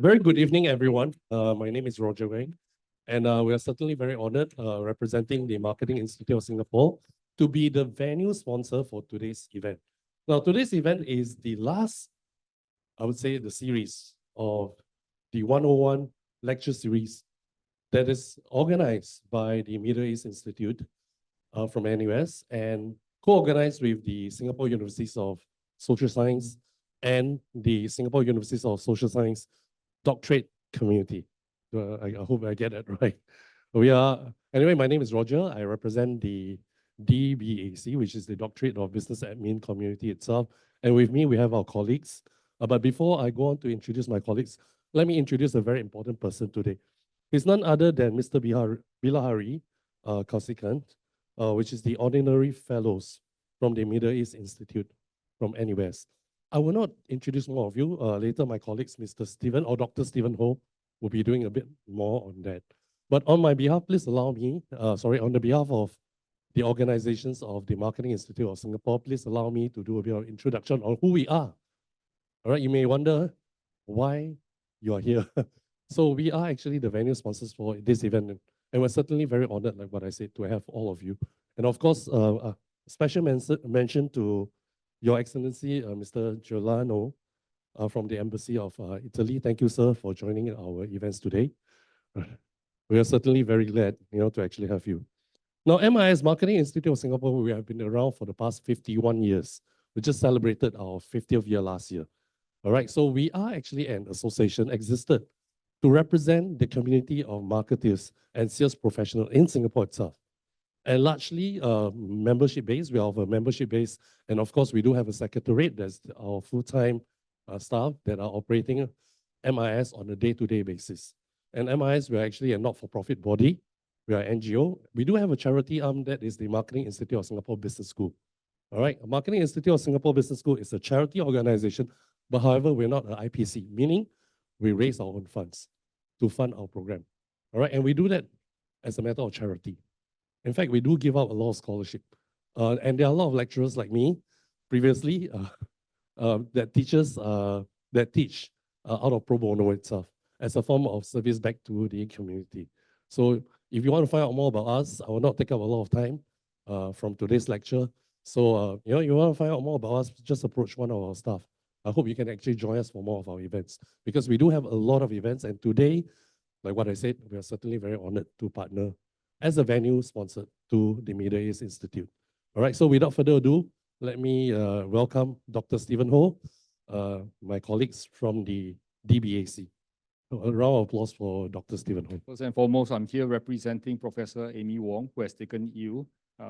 Very good evening, everyone. My name is Roger Wang, and we are certainly very honored representing the Marketing Institute of Singapore to be the venue sponsor for today's event. Now, today's event is the last, I would say, the series of the 101 lecture series that is organized by the Middle East Institute from NUS and co-organized with the Singapore Universities of Social Science and the Singapore Universities of Social Science doctorate community. I hope I get it right. Anyway, my name is Roger. I represent the DBAC, which is the Doctorate of Business Admin community itself. And with me, we have our colleagues. But before I go on to introduce my colleagues, let me introduce a very important person today. He's none other than Mr. Bilahari Kausikan, which is the Ordinary Fellows from the Middle East Institute from NUS. I will not introduce more of you. Later, my colleagues, Mr. Stephen or Dr. Stephen Ho, will be doing a bit more on that. But on my behalf, please allow me, on the behalf of the organizations of the Marketing Institute of Singapore, please allow me to do a bit of introduction on who we are. All right, you may wonder why you are here. So we are actually the venue sponsors for this event, and we're certainly very honored, like what I said, to have all of you. And of course, a special mention to Your Excellency, Mr. Giuliano, from the Embassy of Italy. Thank you, sir, for joining our events today. We are certainly very glad, to actually have you. Now, MIS, Marketing Institute of Singapore, we have been around for the past 51 years. We just celebrated our 50th year last year. All right, so we are actually an association existed to represent the community of marketers and sales professionals in Singapore itself. And largely membership based. We have a membership base, and of course, we do have a secretariat. That's our full-time staff that are operating MIS on a day-to-day basis. And MIS, we're actually a not-for-profit body. We are an NGO. We do have a charity arm that is the Marketing Institute of Singapore Business School. All right, Marketing Institute of Singapore Business School is a charity organization, but however, we're not an IPC, meaning we raise our own funds to fund our program. All right, and we do that as a matter of charity. In fact, we do give out a lot of scholarship. And there are a lot of lecturers like me previously that teach out of pro bono itself as a form of service back to the community. So if you want to find out more about us, I will not take up a lot of time from today's lecture. So, you want to find out more about us, just approach one of our staff. I hope you can actually join us for more of our events, because we do have a lot of events. And today, like what I said, we are certainly very honored to partner as a venue sponsor to the Middle East Institute. All right, so without further ado, let me welcome Dr. Stephen Ho, my colleagues from the DBAC. A round of applause for Dr. Stephen Ho. First and foremost, I'm here representing Professor Amy Wong, who has taken ill.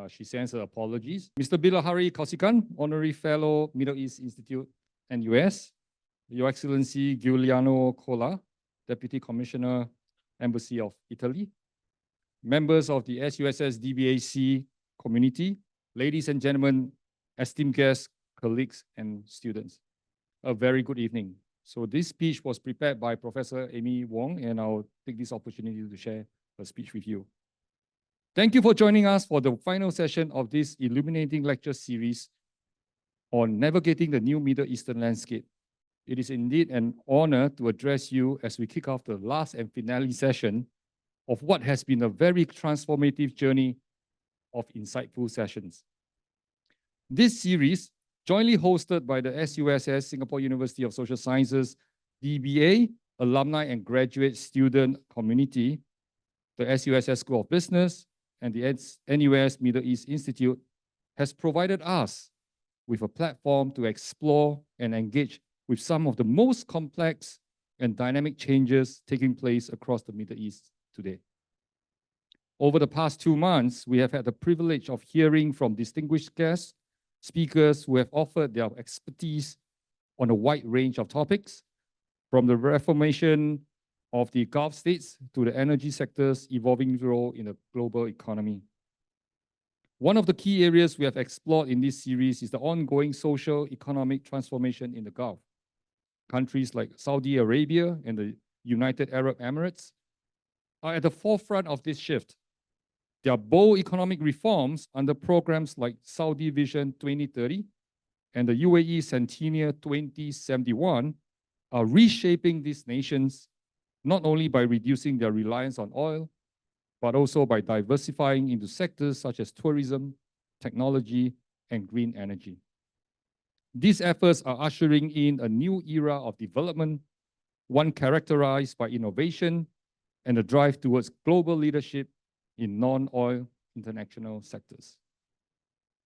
She sends her apologies. Mr. Bilahari Kausikan, Honorary Fellow, Middle East Institute and US. Your Excellency Giuliano Cola, Deputy Commissioner, Embassy of Italy. Members of the SUSS DBAC community, ladies and gentlemen, esteemed guests, colleagues, and students. A very good evening. So this speech was prepared by Professor Amy Wong, and I'll take this opportunity to share her speech with you. Thank you for joining us for the final session of this illuminating lecture series on navigating the new Middle Eastern landscape. It is indeed an honor to address you as we kick off the last and finale session of what has been a very transformative journey of insightful sessions. This series, jointly hosted by the SUSS, Singapore University of Social Sciences, DBA, alumni and graduate student community, the SUSS School of Business, and the NUS Middle East Institute, has provided us with a platform to explore and engage with some of the most complex and dynamic changes taking place across the Middle East today. Over the past 2 months, we have had the privilege of hearing from distinguished guests, speakers who have offered their expertise on a wide range of topics, from the reformation of the Gulf states to the energy sector's evolving role in the global economy. One of the key areas we have explored in this series is the ongoing social economic transformation in the Gulf. Countries like Saudi Arabia and the United Arab Emirates are at the forefront of this shift. Their bold economic reforms under programs like Saudi Vision 2030 and the UAE Centennial 2071 are reshaping these nations, not only by reducing their reliance on oil, but also by diversifying into sectors such as tourism, technology, and green energy. These efforts are ushering in a new era of development, one characterized by innovation and a drive towards global leadership in non-oil international sectors.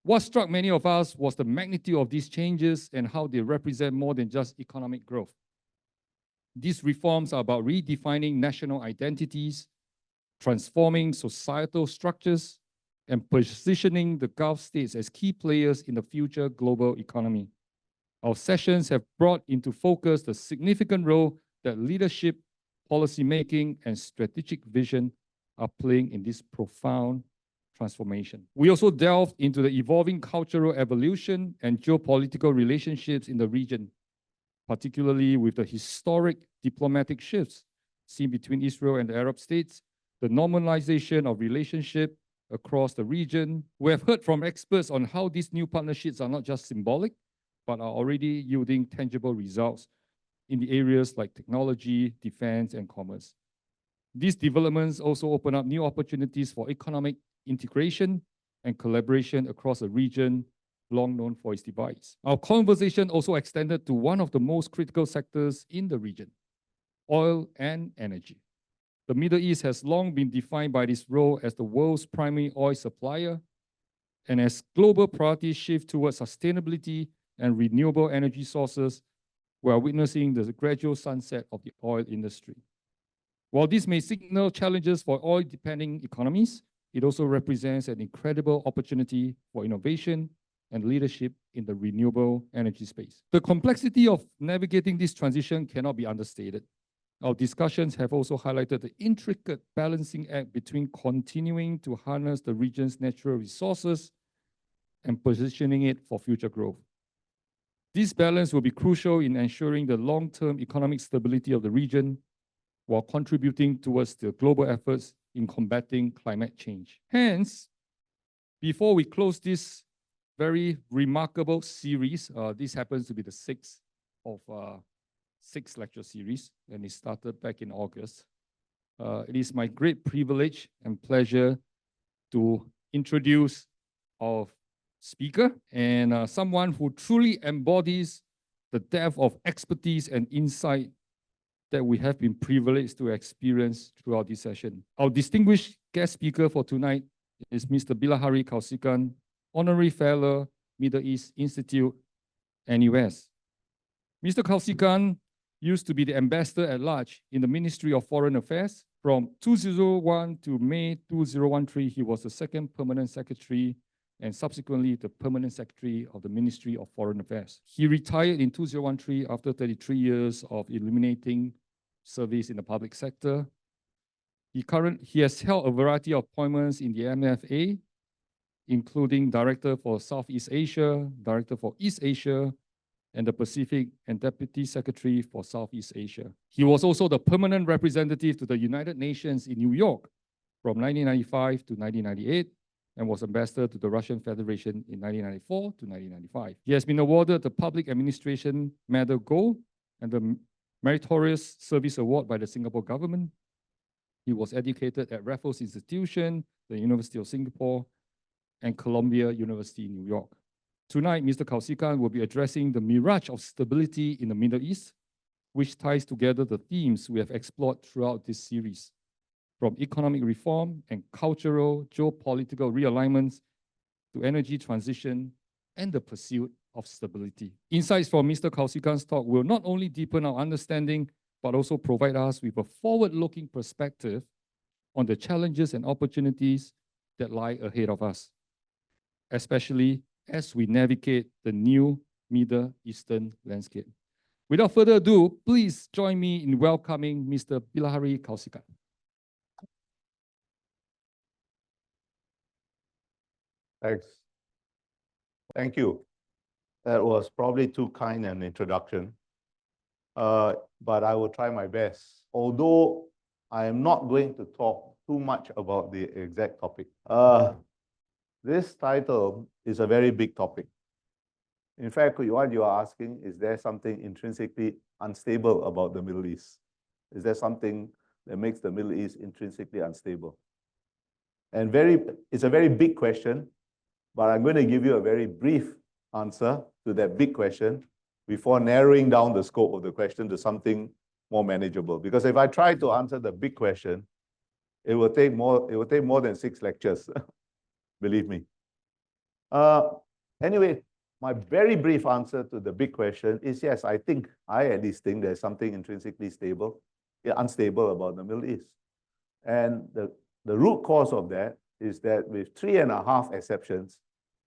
What struck many of us was the magnitude of these changes and how they represent more than just economic growth. These reforms are about redefining national identities, transforming societal structures, and positioning the Gulf states as key players in the future global economy. Our sessions have brought into focus the significant role that leadership, policymaking, and strategic vision are playing in this profound transformation. We also delved into the evolving cultural evolution and geopolitical relationships in the region, particularly with the historic diplomatic shifts seen between Israel and the Arab states, the normalization of relationship across the region. We have heard from experts on how these new partnerships are not just symbolic, but are already yielding tangible results in the areas like technology, defense, and commerce. These developments also open up new opportunities for economic integration and collaboration across a region long known for its divides. Our conversation also extended to one of the most critical sectors in the region, oil and energy. The Middle East has long been defined by its role as the world's primary oil supplier, and as global priorities shift towards sustainability and renewable energy sources, we are witnessing the gradual sunset of the oil industry. While this may signal challenges for oil-dependent economies, it also represents an incredible opportunity for innovation and leadership in the renewable energy space. The complexity of navigating this transition cannot be understated. Our discussions have also highlighted the intricate balancing act between continuing to harness the region's natural resources and positioning it for future growth. This balance will be crucial in ensuring the long-term economic stability of the region while contributing towards the global efforts in combating climate change. Hence, before we close this very remarkable series, this happens to be the sixth of six lecture series, and it started back in August. It is my great privilege and pleasure to introduce our speaker and someone who truly embodies the depth of expertise and insight that we have been privileged to experience throughout this session. Our distinguished guest speaker for tonight is Mr. Bilahari Kausikan, Honorary Fellow, Middle East Institute, NUS. Mr. Kausikan used to be the ambassador at large in the Ministry of Foreign Affairs. From 2001 to May 2013, he was the second permanent secretary and subsequently the permanent secretary of the Ministry of Foreign Affairs. He retired in 2013 after 33 years of illuminating service in the public sector. He has held a variety of appointments in the MFA, including Director for Southeast Asia, Director for East Asia, and the Pacific, and Deputy Secretary for Southeast Asia. He was also the permanent representative to the United Nations in New York from 1995 to 1998, and was ambassador to the Russian Federation in 1994 to 1995. He has been awarded the Public Administration Medal Gold and the Meritorious Service Award by the Singapore government. He was educated at Raffles Institution, the University of Singapore, and Columbia University in New York. Tonight, Mr. Kausikan will be addressing the mirage of stability in the Middle East, which ties together the themes we have explored throughout this series, from economic reform and cultural, geopolitical realignments to energy transition and the pursuit of stability. Insights from Mr. Kausikan's talk will not only deepen our understanding, but also provide us with a forward-looking perspective on the challenges and opportunities that lie ahead of us, especially as we navigate the new Middle Eastern landscape. Without further ado, please join me in welcoming Mr. Bilahari Kausikan. Thanks. Thank you. That was probably too kind an introduction, but I will try my best. Although I am not going to talk too much about the exact topic. This title is a very big topic. In fact, what you are asking, is there something intrinsically unstable about the Middle East? Is there something that makes the Middle East intrinsically unstable? And it's a very big question, but I'm going to give you a very brief answer to that big question before narrowing down the scope of the question to something more manageable. Because if I try to answer the big question, it will take more than 6 lectures, believe me. Anyway, my very brief answer to the big question is yes, I at least think there's something intrinsically unstable about the Middle East. And the root cause of that is that with 3.5 exceptions,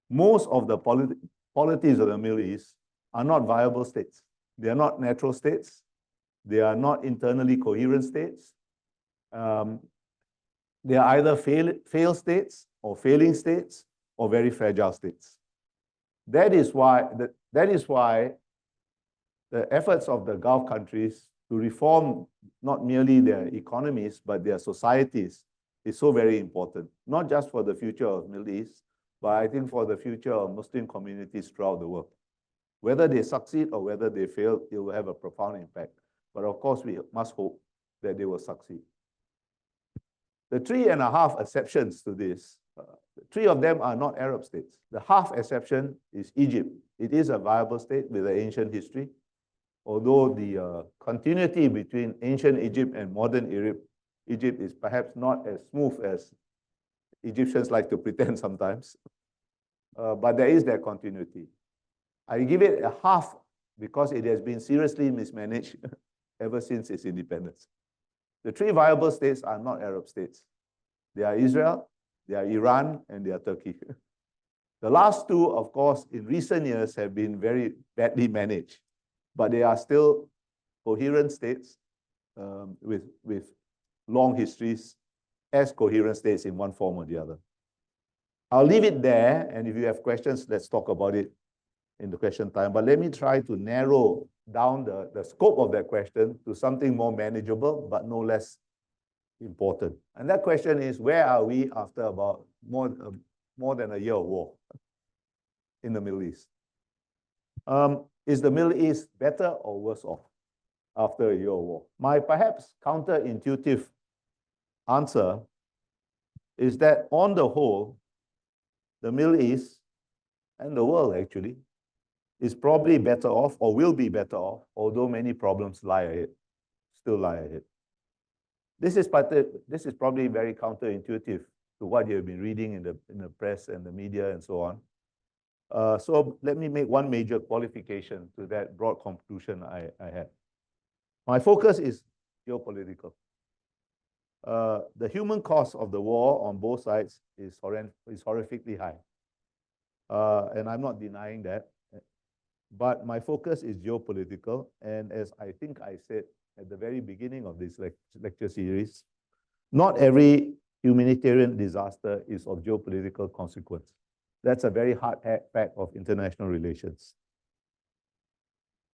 most of the polities of the Middle East are not viable states. They are not natural states. They are not internally coherent states. They are either failed states or failing states or very fragile states. That is why the efforts of the Gulf countries to reform not merely their economies, but their societies is so very important, not just for the future of the Middle East, but I think for the future of Muslim communities throughout the world. Whether they succeed or whether they fail, it will have a profound impact. But of course, we must hope that they will succeed. The 3.5 exceptions to this, 3 of them are not Arab states. The half exception is Egypt. It is a viable state with an ancient history, although the continuity between ancient Egypt and modern Egypt is perhaps not as smooth as Egyptians like to pretend sometimes. But there is that continuity. I give it a half because it has been seriously mismanaged ever since its independence. The 3 viable states are not Arab states. They are Israel, they are Iran, and they are Turkey. The last 2, of course, in recent years have been very badly managed, but they are still coherent states with long histories as coherent states in one form or the other. I'll leave it there, and if you have questions, let's talk about it in the question time. But let me try to narrow down the scope of that question to something more manageable, but no less important. And that question is, where are we after about more than a year of war in the Middle East? Is the Middle East better or worse off after a year of war? My perhaps counterintuitive answer is that on the whole, the Middle East and the world actually is probably better off or will be better off, although many problems still lie ahead. This is probably very counterintuitive to what you have been reading in the press and the media and so on. So let me make one major qualification to that broad conclusion I had. My focus is geopolitical. The human cost of the war on both sides is horrifically high. And I'm not denying that. But my focus is geopolitical. And as I think I said at the very beginning of this lecture series, not every humanitarian disaster is of geopolitical consequence. That's a very hard fact of international relations.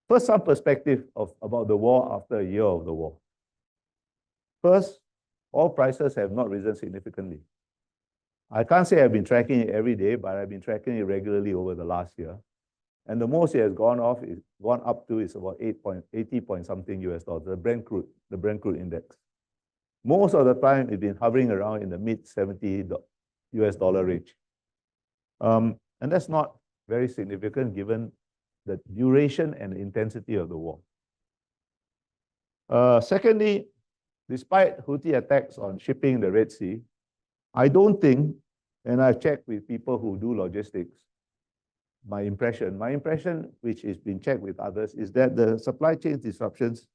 First, some perspective about the war after a year of the war. First, oil prices have not risen significantly. I can't say I've been tracking it every day, but I've been tracking it regularly over the last year. And the most it has gone up to is about 80 point something US dollars, the Brent crude index. Most of the time, it's been hovering around in the mid-70 US dollar range. And that's not very significant given the duration and intensity of the war. Secondly, despite Houthi attacks on shipping in the Red Sea, I don't think, and I've checked with people who do logistics, my impression, which has been checked with others, is that the supply chain disruptions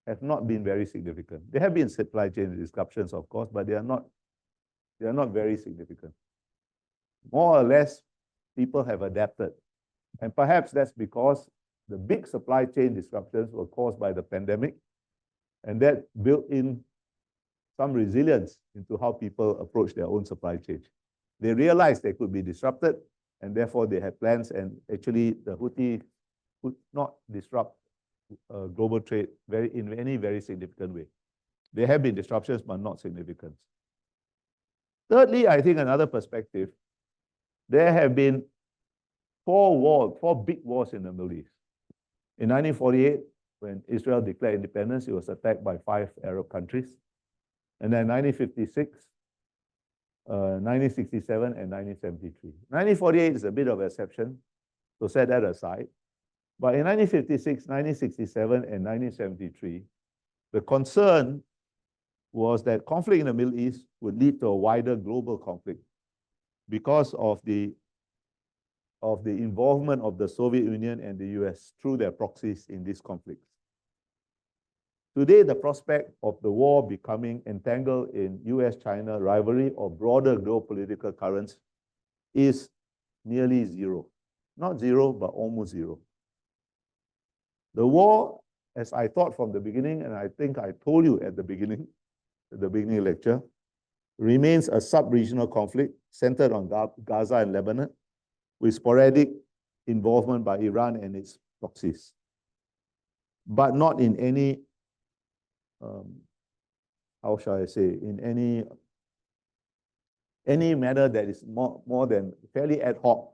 have not been very significant. There have been supply chain disruptions, of course, but they are not very significant. More or less, people have adapted. And perhaps that's because the big supply chain disruptions were caused by the pandemic, and that built in some resilience into how people approach their own supply chain. They realized they could be disrupted, and therefore they had plans, and actually the Houthi could not disrupt global trade in any very significant way. There have been disruptions, but not significant. Thirdly, I think another perspective, there have been four big wars in the Middle East. In 1948, when Israel declared independence, it was attacked by 5 Arab countries. And then 1956, 1967, and 1973. 1948 is a bit of an exception, so set that aside. But in 1956, 1967, and 1973, the concern was that conflict in the Middle East would lead to a wider global conflict because of the involvement of the Soviet Union and the US through their proxies in these conflicts. Today, the prospect of the war becoming entangled in US-China rivalry or broader geopolitical currents is nearly zero. Not zero, but almost zero. The war, as I thought from the beginning, and I think I told you at the beginning lecture, remains a sub-regional conflict centered on Gaza and Lebanon, with sporadic involvement by Iran and its proxies, but not in any, how shall I say, in any manner that is more than fairly ad hoc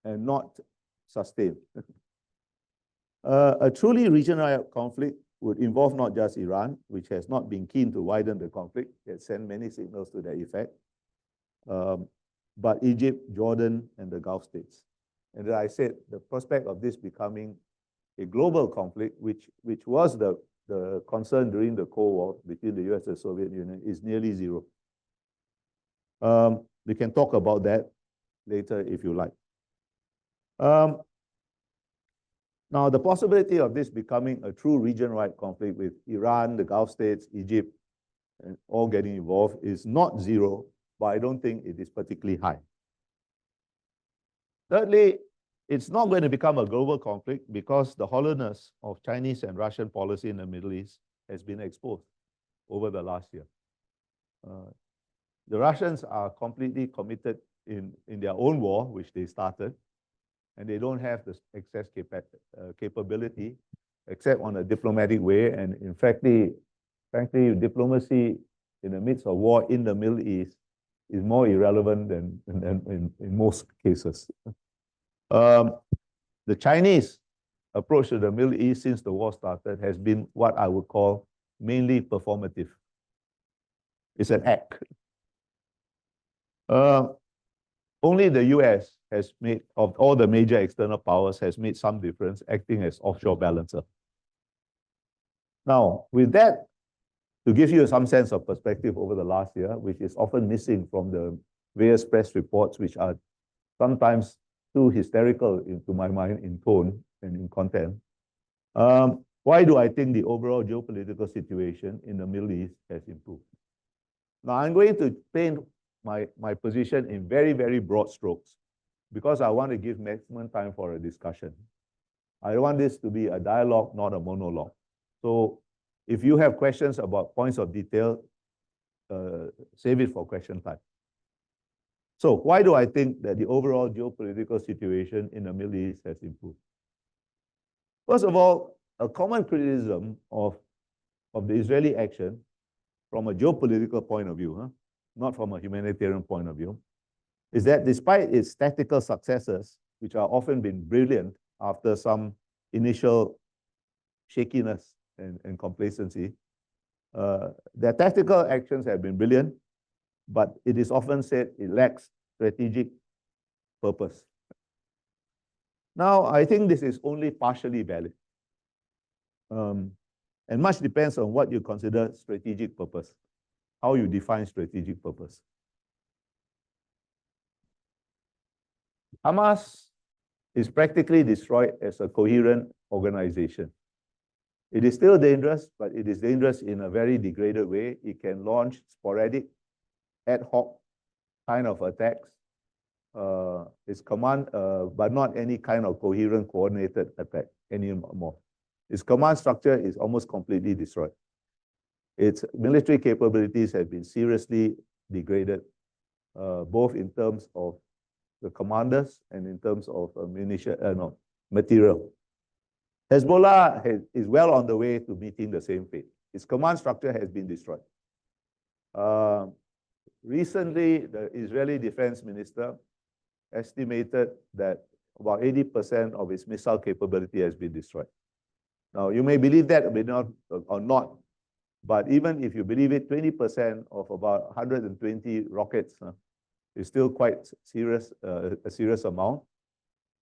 and not sustained. A truly regional conflict would involve not just Iran, which has not been keen to widen the conflict, it sent many signals to that effect, but Egypt, Jordan, and the Gulf states. And as I said, the prospect of this becoming a global conflict, which was the concern during the Cold War between the US and the Soviet Union, is nearly zero. We can talk about that later if you like. Now, the possibility of this becoming a true region-wide conflict with Iran, the Gulf states, Egypt, and all getting involved is not zero, but I don't think it is particularly high. Thirdly, it's not going to become a global conflict because the hollowness of Chinese and Russian policy in the Middle East has been exposed over the last year. The Russians are completely committed in their own war, which they started, and they don't have the excess capability except on a diplomatic way. And in frankly, diplomacy in the midst of war in the Middle East is more irrelevant than in most cases. The Chinese approach to the Middle East since the war started has been what I would call mainly performative. It's an act. Only the US has made, of all the major external powers, has made some difference, acting as offshore balancer. Now, with that, to give you some sense of perspective over the last year, which is often missing from the various press reports, which are sometimes too hysterical, to my mind, in tone and in content. Why do I think the overall geopolitical situation in the Middle East has improved? Now, I'm going to paint my position in very, very broad strokes because I want to give maximum time for a discussion. I want this to be a dialogue, not a monologue. So if you have questions about points of detail, save it for question time. So why do I think that the overall geopolitical situation in the Middle East has improved? First of all, a common criticism of the Israeli action from a geopolitical point of view, not from a humanitarian point of view, is that despite its tactical successes, which are often been brilliant after some initial shakiness and complacency, their tactical actions have been brilliant, but it is often said it lacks strategic purpose. Now, I think this is only partially valid. And much depends on what you consider strategic purpose, how you define strategic purpose. Hamas is practically destroyed as a coherent organization. It is still dangerous, but it is dangerous in a very degraded way. It can launch sporadic, ad hoc kind of attacks. Its command, but not any kind of coherent, coordinated attack anymore. Its command structure is almost completely destroyed. Its military capabilities have been seriously degraded, both in terms of the commanders and in terms of material. Hezbollah is well on the way to meeting the same fate. Its command structure has been destroyed. Recently, the Israeli defense minister estimated that about 80% of its missile capability has been destroyed. Now, you may believe that or not, but even if you believe it, 20% of about 120 rockets is still quite serious, a serious amount.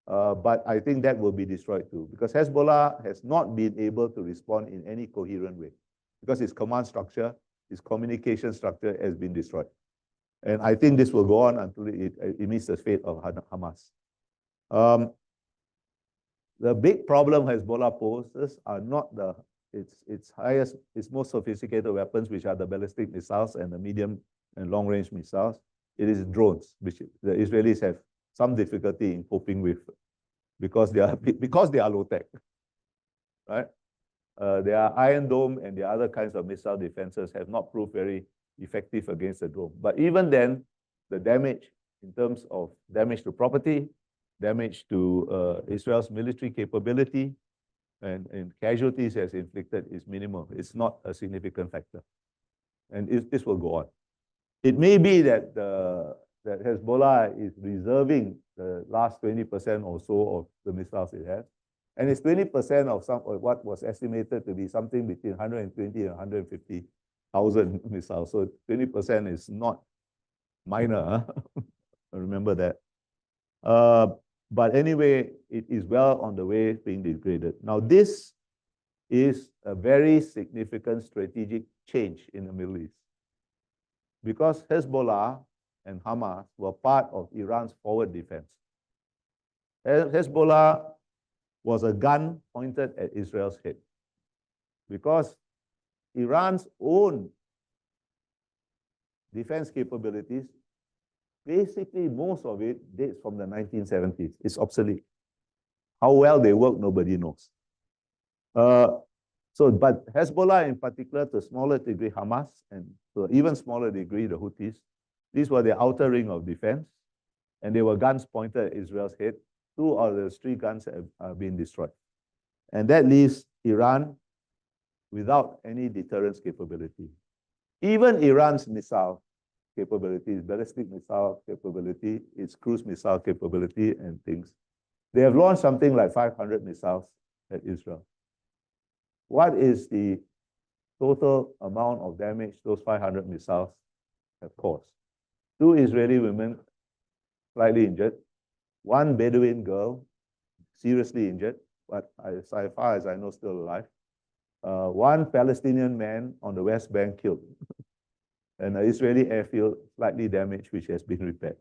But I think that will be destroyed too, because Hezbollah has not been able to respond in any coherent way, because its command structure, its communication structure has been destroyed. And I think this will go on until it meets the fate of Hamas. The big problem Hezbollah poses are not its most sophisticated weapons, which are the ballistic missiles and the medium and long-range missiles. It is drones, which the Israelis have some difficulty in coping with, because they are low-tech, right? Their Iron Dome and the other kinds of missile defenses have not proved very effective against the drone. But even then, the damage in terms of damage to property, damage to Israel's military capability, and casualties as inflicted is minimal. It's not a significant factor. And this will go on. It may be that that Hezbollah is reserving the last 20% or so of the missiles it has. And it's 20% of what was estimated to be something between 120 and 150,000 missiles. So 20% is not minor. Remember that. But anyway, it is well on the way being degraded. Now, this is a very significant strategic change in the Middle East, because Hezbollah and Hamas were part of Iran's forward defense. Hezbollah was a gun pointed at Israel's head, because Iran's own defense capabilities, basically most of it dates from the 1970s. It's obsolete. How well they work, nobody knows. But Hezbollah in particular, to a smaller degree Hamas, and to an even smaller degree the Houthis, these were the outer ring of defense, and they were guns pointed at Israel's head. 2 out of those 3 guns have been destroyed. And that leaves Iran without any deterrence capability. Even Iran's missile capabilities, ballistic missile capability, its cruise missile capability and things, they have launched something like 500 missiles at Israel. What is the total amount of damage those 500 missiles have caused? 2 Israeli women slightly injured, 1 Bedouin girl seriously injured, but as far as I know, still alive. 1 Palestinian man on the West Bank killed, and an Israeli airfield slightly damaged, which has been repaired.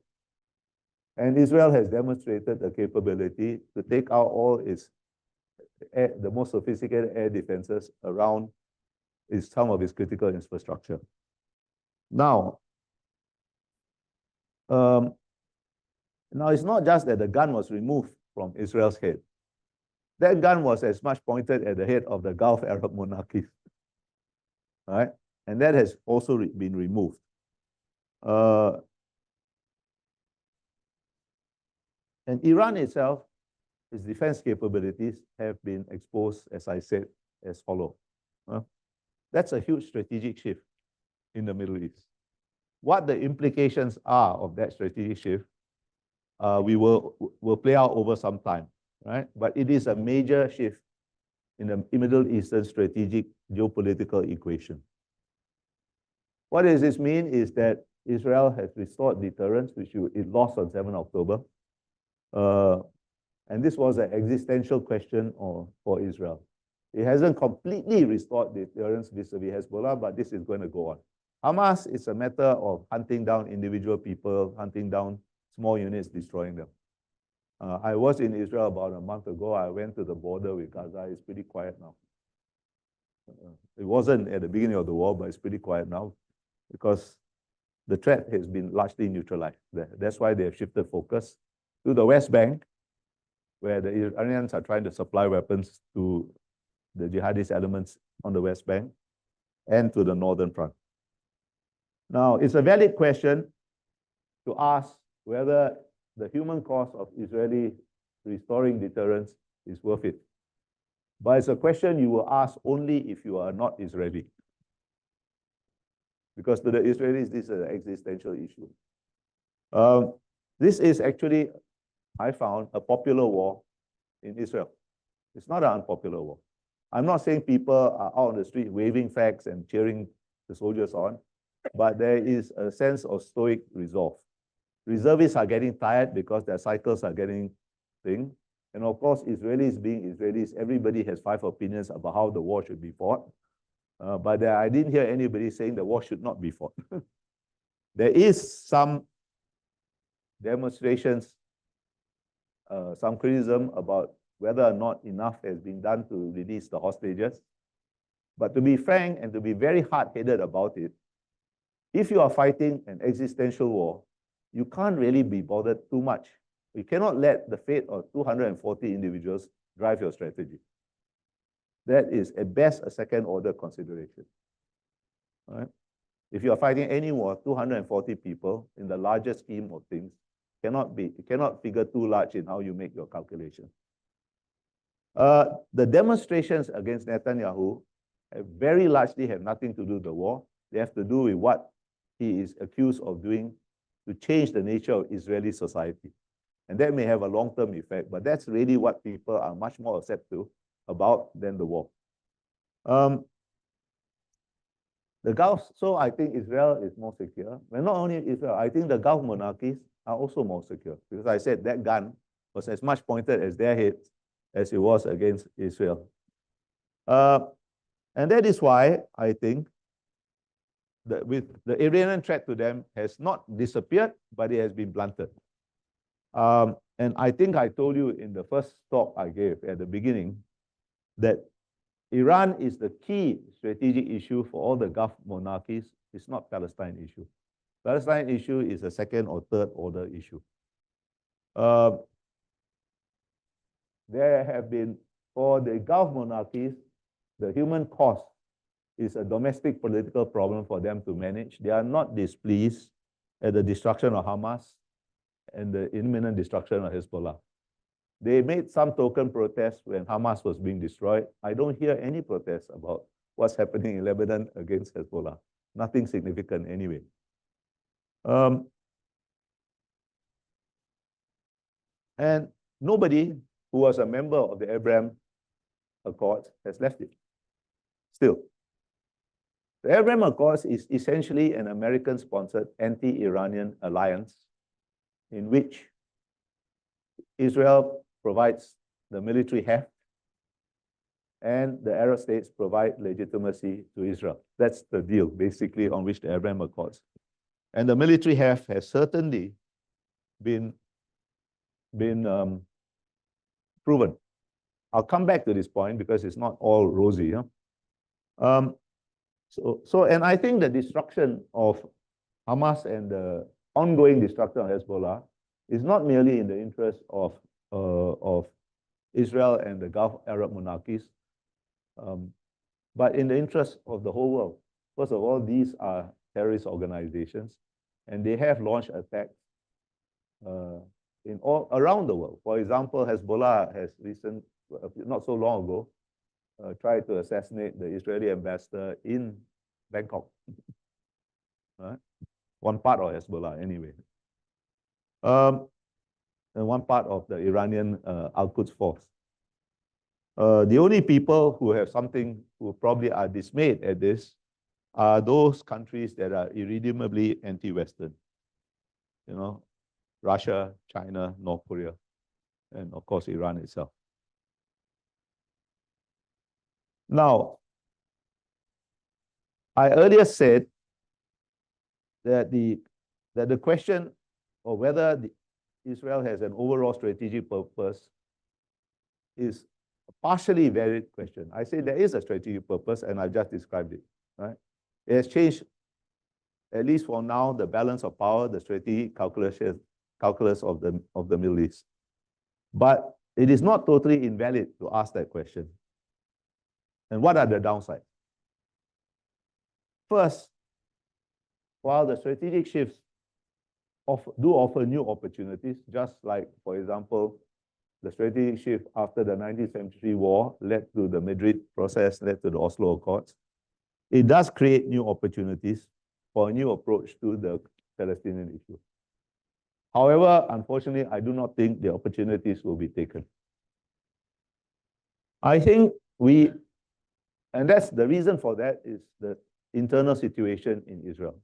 And Israel has demonstrated the capability to take out all the most sophisticated air defenses around some of its critical infrastructure. Now, it's not just that the gun was removed from Israel's head. That gun was as much pointed at the head of the Gulf Arab monarchies, right? And that has also been removed. And Iran itself, its defense capabilities have been exposed, as I said, as follows. That's a huge strategic shift in the Middle East. What the implications are of that strategic shift, we will play out over some time, right? But it is a major shift in the Middle Eastern strategic geopolitical equation. What does this mean is that Israel has restored deterrence, which it lost on 7 October. And this was an existential question for Israel. It hasn't completely restored deterrence vis-a-vis Hezbollah, but this is going to go on. Hamas is a matter of hunting down individual people, hunting down small units, destroying them. I was in Israel about a month ago. I went to the border with Gaza. It's pretty quiet now. It wasn't at the beginning of the war, but it's pretty quiet now, because the threat has been largely neutralized. That's why they have shifted focus to the West Bank, where the Iranians are trying to supply weapons to the jihadist elements on the West Bank, and to the northern front. Now, it's a valid question to ask whether the human cost of Israeli restoring deterrence is worth it. But it's a question you will ask only if you are not Israeli. Because to the Israelis, this is an existential issue. This is actually I found, a popular war in Israel. It's not an unpopular war. I'm not saying people are out on the street waving flags and cheering the soldiers on, but there is a sense of stoic resolve. Reservists are getting tired because their cycles are getting thin. And of course, Israelis being Israelis, everybody has 5 opinions about how the war should be fought. But I didn't hear anybody saying the war should not be fought. There is some demonstrations, some criticism about whether or not enough has been done to release the hostages. But to be frank and to be very hard-headed about it, if you are fighting an existential war, you can't really be bothered too much. You cannot let the fate of 240 individuals drive your strategy. That is at best a second-order consideration. All right? If you are fighting any war, 240 people in the larger scheme of things cannot figure too large in how you make your calculation. The demonstrations against Netanyahu very largely have nothing to do with the war. They have to do with what he is accused of doing to change the nature of Israeli society. And that may have a long-term effect, but that's really what people are much more upset about than the war. The Gulf, so I think Israel is more secure. Well, not only Israel, I think the Gulf monarchies are also more secure, because I said that gun was as much pointed at their heads as it was against Israel. And that is why I think that with the Iranian threat to them has not disappeared, but it has been blunted. And I think I told you in the first talk I gave at the beginning that Iran is the key strategic issue for all the Gulf monarchies. It's not Palestine issue. Palestine issue is a second or third order issue. There have been, for the Gulf monarchies, the human cost is a domestic political problem for them to manage. They are not displeased at the destruction of Hamas and the imminent destruction of Hezbollah. They made some token protests when Hamas was being destroyed. I don't hear any protests about what's happening in Lebanon against Hezbollah. Nothing significant anyway. And nobody who was a member of the Abraham Accords has left it. Still, the Abraham Accords is essentially an American-sponsored anti-Iranian alliance in which Israel provides the military heft and the Arab states provide legitimacy to Israel. That's the deal, basically, on which the Abraham Accords. And the military heft has certainly been proven. I'll come back to this point because it's not all rosy. Huh? And I think the destruction of Hamas and the ongoing destruction of Hezbollah is not merely in the interest of Israel and the Gulf Arab monarchies, but in the interest of the whole world. First of all, these are terrorist organizations, and they have launched attacks in all around the world. For example, Hezbollah has not so long ago, tried to assassinate the Israeli ambassador in Bangkok. Right? One part of Hezbollah, anyway. And one part of the Iranian Al-Quds force. The only people who have something, who probably are dismayed at this, are those countries that are irredeemably anti-Western. You know, Russia, China, North Korea, and of course, Iran itself. Now, I earlier said that the question of whether Israel has an overall strategic purpose is a partially valid question. I say there is a strategic purpose, and I just described it. Right? It has changed, at least for now, the balance of power, the strategic calculus of the Middle East. But it is not totally invalid to ask that question. And what are the downsides? First, while the strategic shifts do offer new opportunities, just like, for example, the strategic shift after the 1973 war led to the Madrid process, led to the Oslo Accords. It does create new opportunities for a new approach to the Palestinian issue. However, unfortunately, I do not think the opportunities will be taken. I think and that's the reason for that is the internal situation in Israel.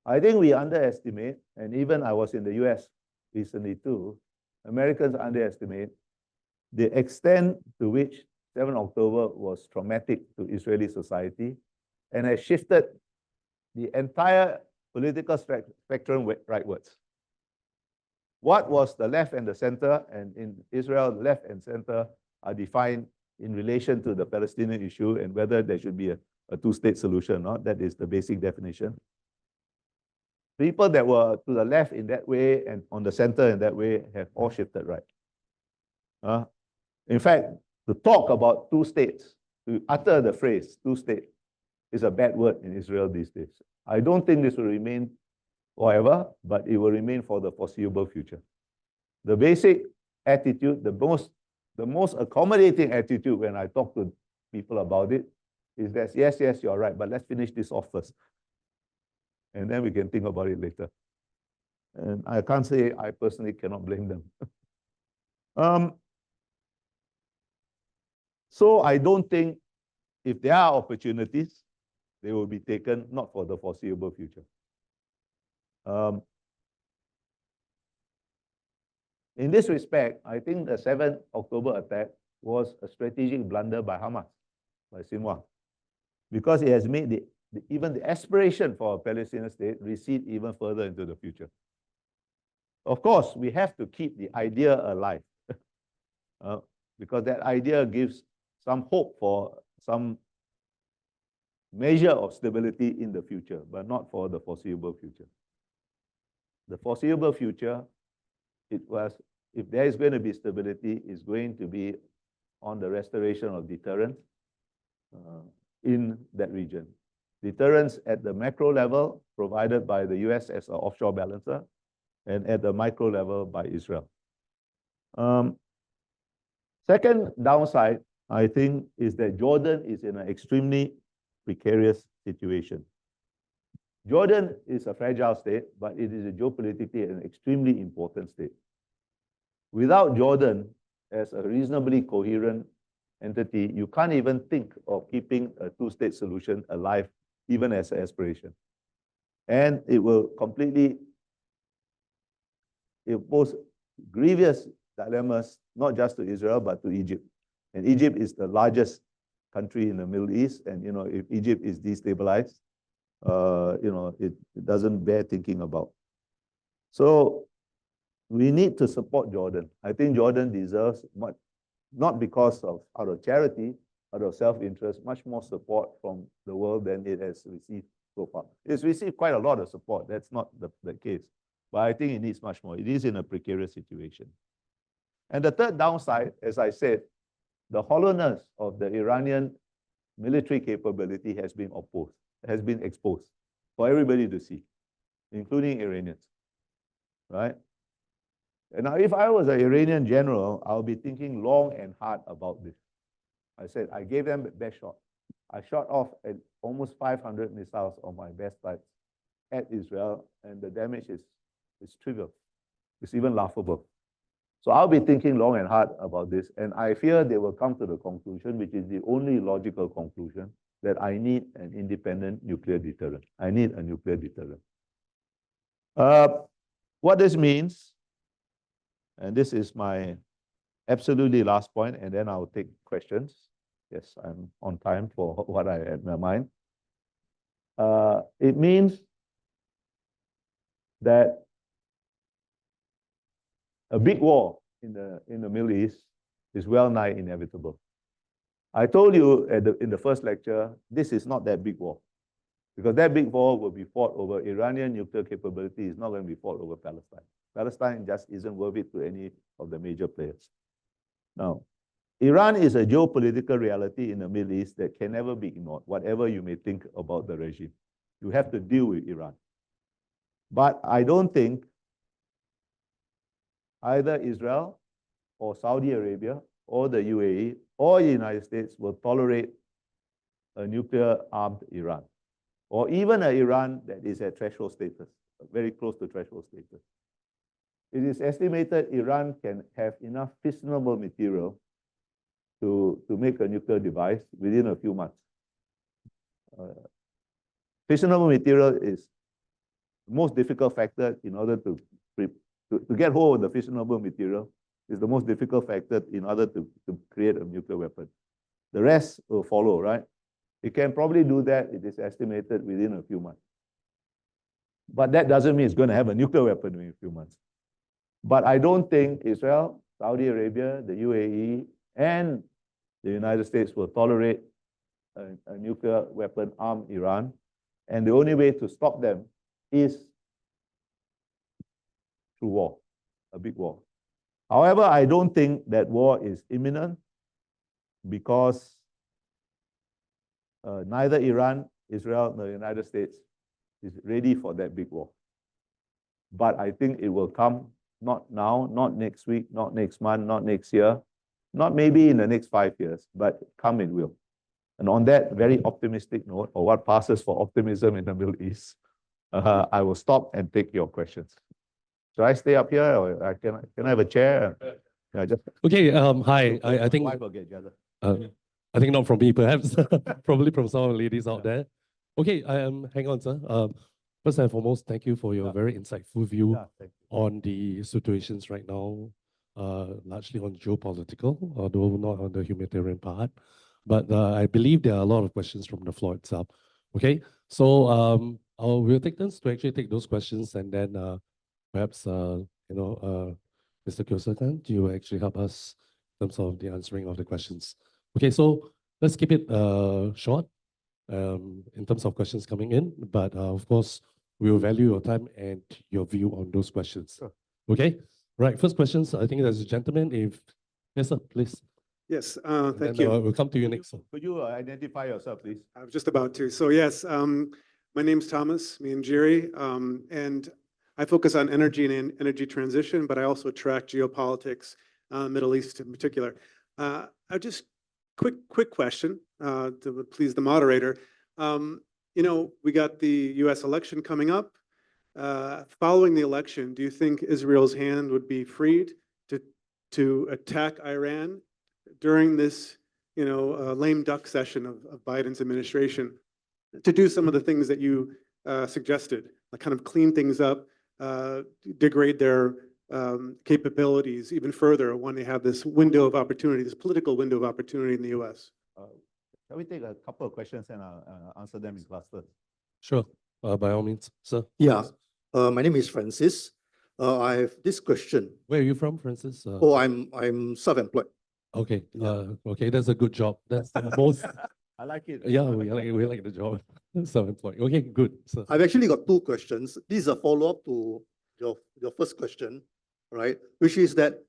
I think we underestimate, and even I was in the US recently too, Americans underestimate the extent to which 7 October was traumatic to Israeli society and has shifted the entire political spectrum rightwards. What was the left and the center, and in Israel, left and center are defined in relation to the Palestinian issue and whether there should be a two-state solution or not. That is the basic definition. People that were to the left in that way and on the center in that way have all shifted right. In fact, to talk about two states, to utter the phrase two state, is a bad word in Israel these days. I don't think this will remain forever, but it will remain for the foreseeable future. The basic attitude, the most accommodating attitude when I talk to people about it is that, yes, you're right, but let's finish this off first. And then we can think about it later. And I can't say I personally cannot blame them. So I don't think if there are opportunities, they will be taken, not for the foreseeable future. In this respect, I think the 7th October attack was a strategic blunder by Hamas, by Sinwar, because it has made even the aspiration for a Palestinian state recede even further into the future. Of course, we have to keep the idea alive because that idea gives some hope for some measure of stability in the future, but not for the foreseeable future. The foreseeable future, if there is going to be stability, is going to be on the restoration of deterrence in that region. Deterrence at the macro level provided by the US as an offshore balancer, and at the micro level by Israel. Second downside, I think, is that Jordan is in an extremely precarious situation. Jordan is a fragile state, but it is a geopolitically an extremely important state. Without Jordan as a reasonably coherent entity, you can't even think of keeping a two-state solution alive, even as an aspiration. And it will completely impose grievous dilemmas, not just to Israel, but to Egypt. And Egypt is the largest country in the Middle East. And, if Egypt is destabilized, it doesn't bear thinking about. So we need to support Jordan. I think Jordan deserves much, not because of out of charity, out of self-interest, much more support from the world than it has received so far. It's received quite a lot of support. That's not the case. But I think it needs much more. It is in a precarious situation. And the third downside, as I said, the hollowness of the Iranian military capability has been exposed for everybody to see, including Iranians, right? And now, if I was an Iranian general, I'll be thinking long and hard about this. I said, I gave them the best shot. I shot off at almost 500 missiles on my best types at Israel, and the damage is trivial. It's even laughable. So I'll be thinking long and hard about this, and I fear they will come to the conclusion, which is the only logical conclusion, that I need an independent nuclear deterrent. I need a nuclear deterrent. What this means, and this is my absolutely last point, and then I'll take questions. Yes, I'm on time for what I had in my mind. It means that a big war in the Middle East is well nigh inevitable. I told you in the first lecture, this is not that big war, because that big war will be fought over Iranian nuclear capability. It's not going to be fought over Palestine. Palestine just isn't worth it to any of the major players. Now, Iran is a geopolitical reality in the Middle East that can never be ignored, whatever you may think about the regime. You have to deal with Iran. But I don't think either Israel or Saudi Arabia or the UAE or the United States will tolerate a nuclear-armed Iran, or even an Iran that is at threshold status, very close to threshold status. it is estimated Iran can have enough fissionable material to make a nuclear device within a few months. Fissionable material is the most difficult factor in order to get hold of the fissionable material is the most difficult factor in order to create a nuclear weapon. The rest will follow, right? It can probably do that, it is estimated, within a few months. But that doesn't mean it's going to have a nuclear weapon in a few months. But I don't think Israel, Saudi Arabia, the UAE, and the United States will tolerate a nuclear weapon-armed Iran. And the only way to stop them is through war, a big war. However, I don't think that war is imminent because neither Iran, Israel, nor the United States is ready for that big war. But I think it will come, not now, not next week, not next month, not next year, not maybe in the next 5 years, but come it will. And on that very optimistic note, or what passes for optimism in the Middle East, I will stop and take your questions. Should I stay up here, or can I have a chair? Yeah, just Okay, hi. I think wife will get jealous. I think not from me, perhaps. Probably from some of the ladies out there. Okay, hang on, sir. First and foremost, thank you for your very insightful view on the situations right now, largely on geopolitical, although not on the humanitarian part. But I believe there are a lot of questions from the floor itself. Okay, so we'll take turns to actually take those questions, and then perhaps Mr. Kyosakan, you actually help us in terms of the answering of the questions. Okay, so let's keep it short in terms of questions coming in, but of course, we will value your time and your view on those questions. Sure. Okay, right, first questions, I think there's a gentleman, yes sir, please. Yes, And thank then, you. we'll come to you next. Could you identify yourself, please? I was just about to. So yes, my name's Thomas Mianjiri, and I focus on energy and energy transition, but I also track geopolitics, Middle East in particular. I just quick question to please the moderator. We got the U.S. election coming up. Following the election, do you think Israel's hand would be freed to attack Iran during this, lame duck session of Biden's administration, to do some of the things that you suggested, like kind of clean things up, degrade their capabilities even further when they have this window of opportunity, this political window of opportunity in the U.S.? Shall we take a couple of questions and answer them in clusters? Sure, by all means, sir. Yeah, my name is Francis. I have this question. Where are you from, Francis? Oh, I'm self-employed. Okay, Yeah. okay, that's a good job. That's the most, I like it. yeah, we like the job. Self-employed. Okay, good. So, I've actually got two questions. This is a follow-up to your first question, right? Which is that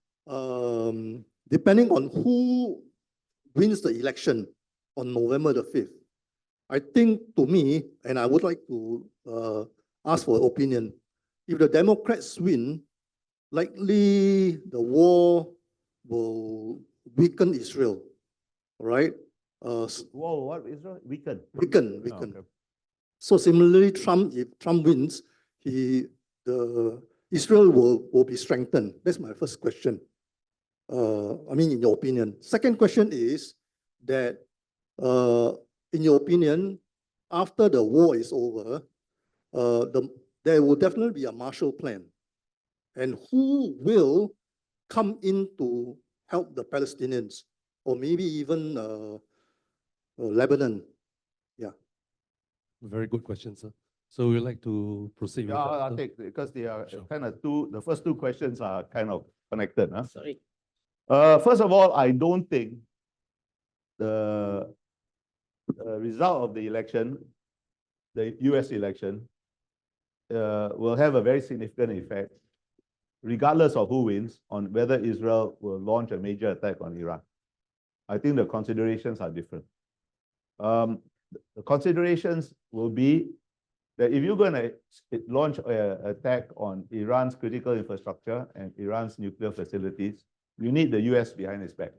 depending on who wins the election on November the 5th, I think to me, and I would like to ask for opinion, if the Democrats win, likely the war will weaken Israel, right? Whoa, what Israel? Weaken. Weaken. Oh, okay. So similarly, if Trump wins, Israel will be strengthened. That's my first question. In your opinion. Second question is that, in your opinion, after the war is over, there will definitely be a Marshall Plan. And who will come in to help the Palestinians, or maybe even Lebanon? Yeah. very good question, sir. So we'd like to proceed with Yeah, that, I'll sir. take, because they are Sure. kind of the first two questions are kind of connected. Huh? Sorry. First of all, I don't think the result of the election, the US election, will have a very significant effect, regardless of who wins, on whether Israel will launch a major attack on Iran. I think the considerations are different. The considerations will be that if you're going to launch an attack on Iran's critical infrastructure and Iran's nuclear facilities, you need the US behind its back.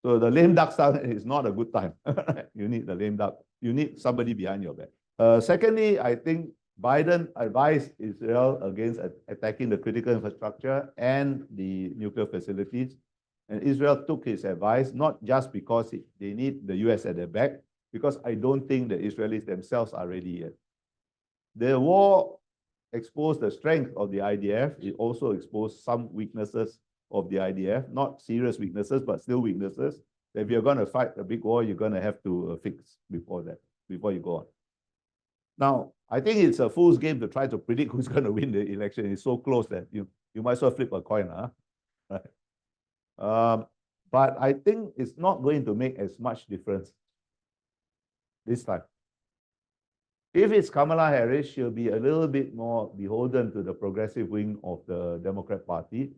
So the lame duck time is not a good time. You need the lame duck. You need somebody behind your back. Secondly, I think Biden advised Israel against attacking the critical infrastructure and the nuclear facilities. And Israel took his advice, not just because they need the US at their back, because I don't think the Israelis themselves are ready yet. The war exposed the strength of the IDF. It also exposed some weaknesses of the IDF, not serious weaknesses, but still weaknesses. If you're going to fight a big war, you're going to have to fix before you go on. Now, I think it's a fool's game to try to predict who's going to win the election. It's so close that you might as well flip a coin, huh? Right? But I think it's not going to make as much difference this time. If it's Kamala Harris, she'll be a little bit more beholden to the progressive wing of the Democrat Party.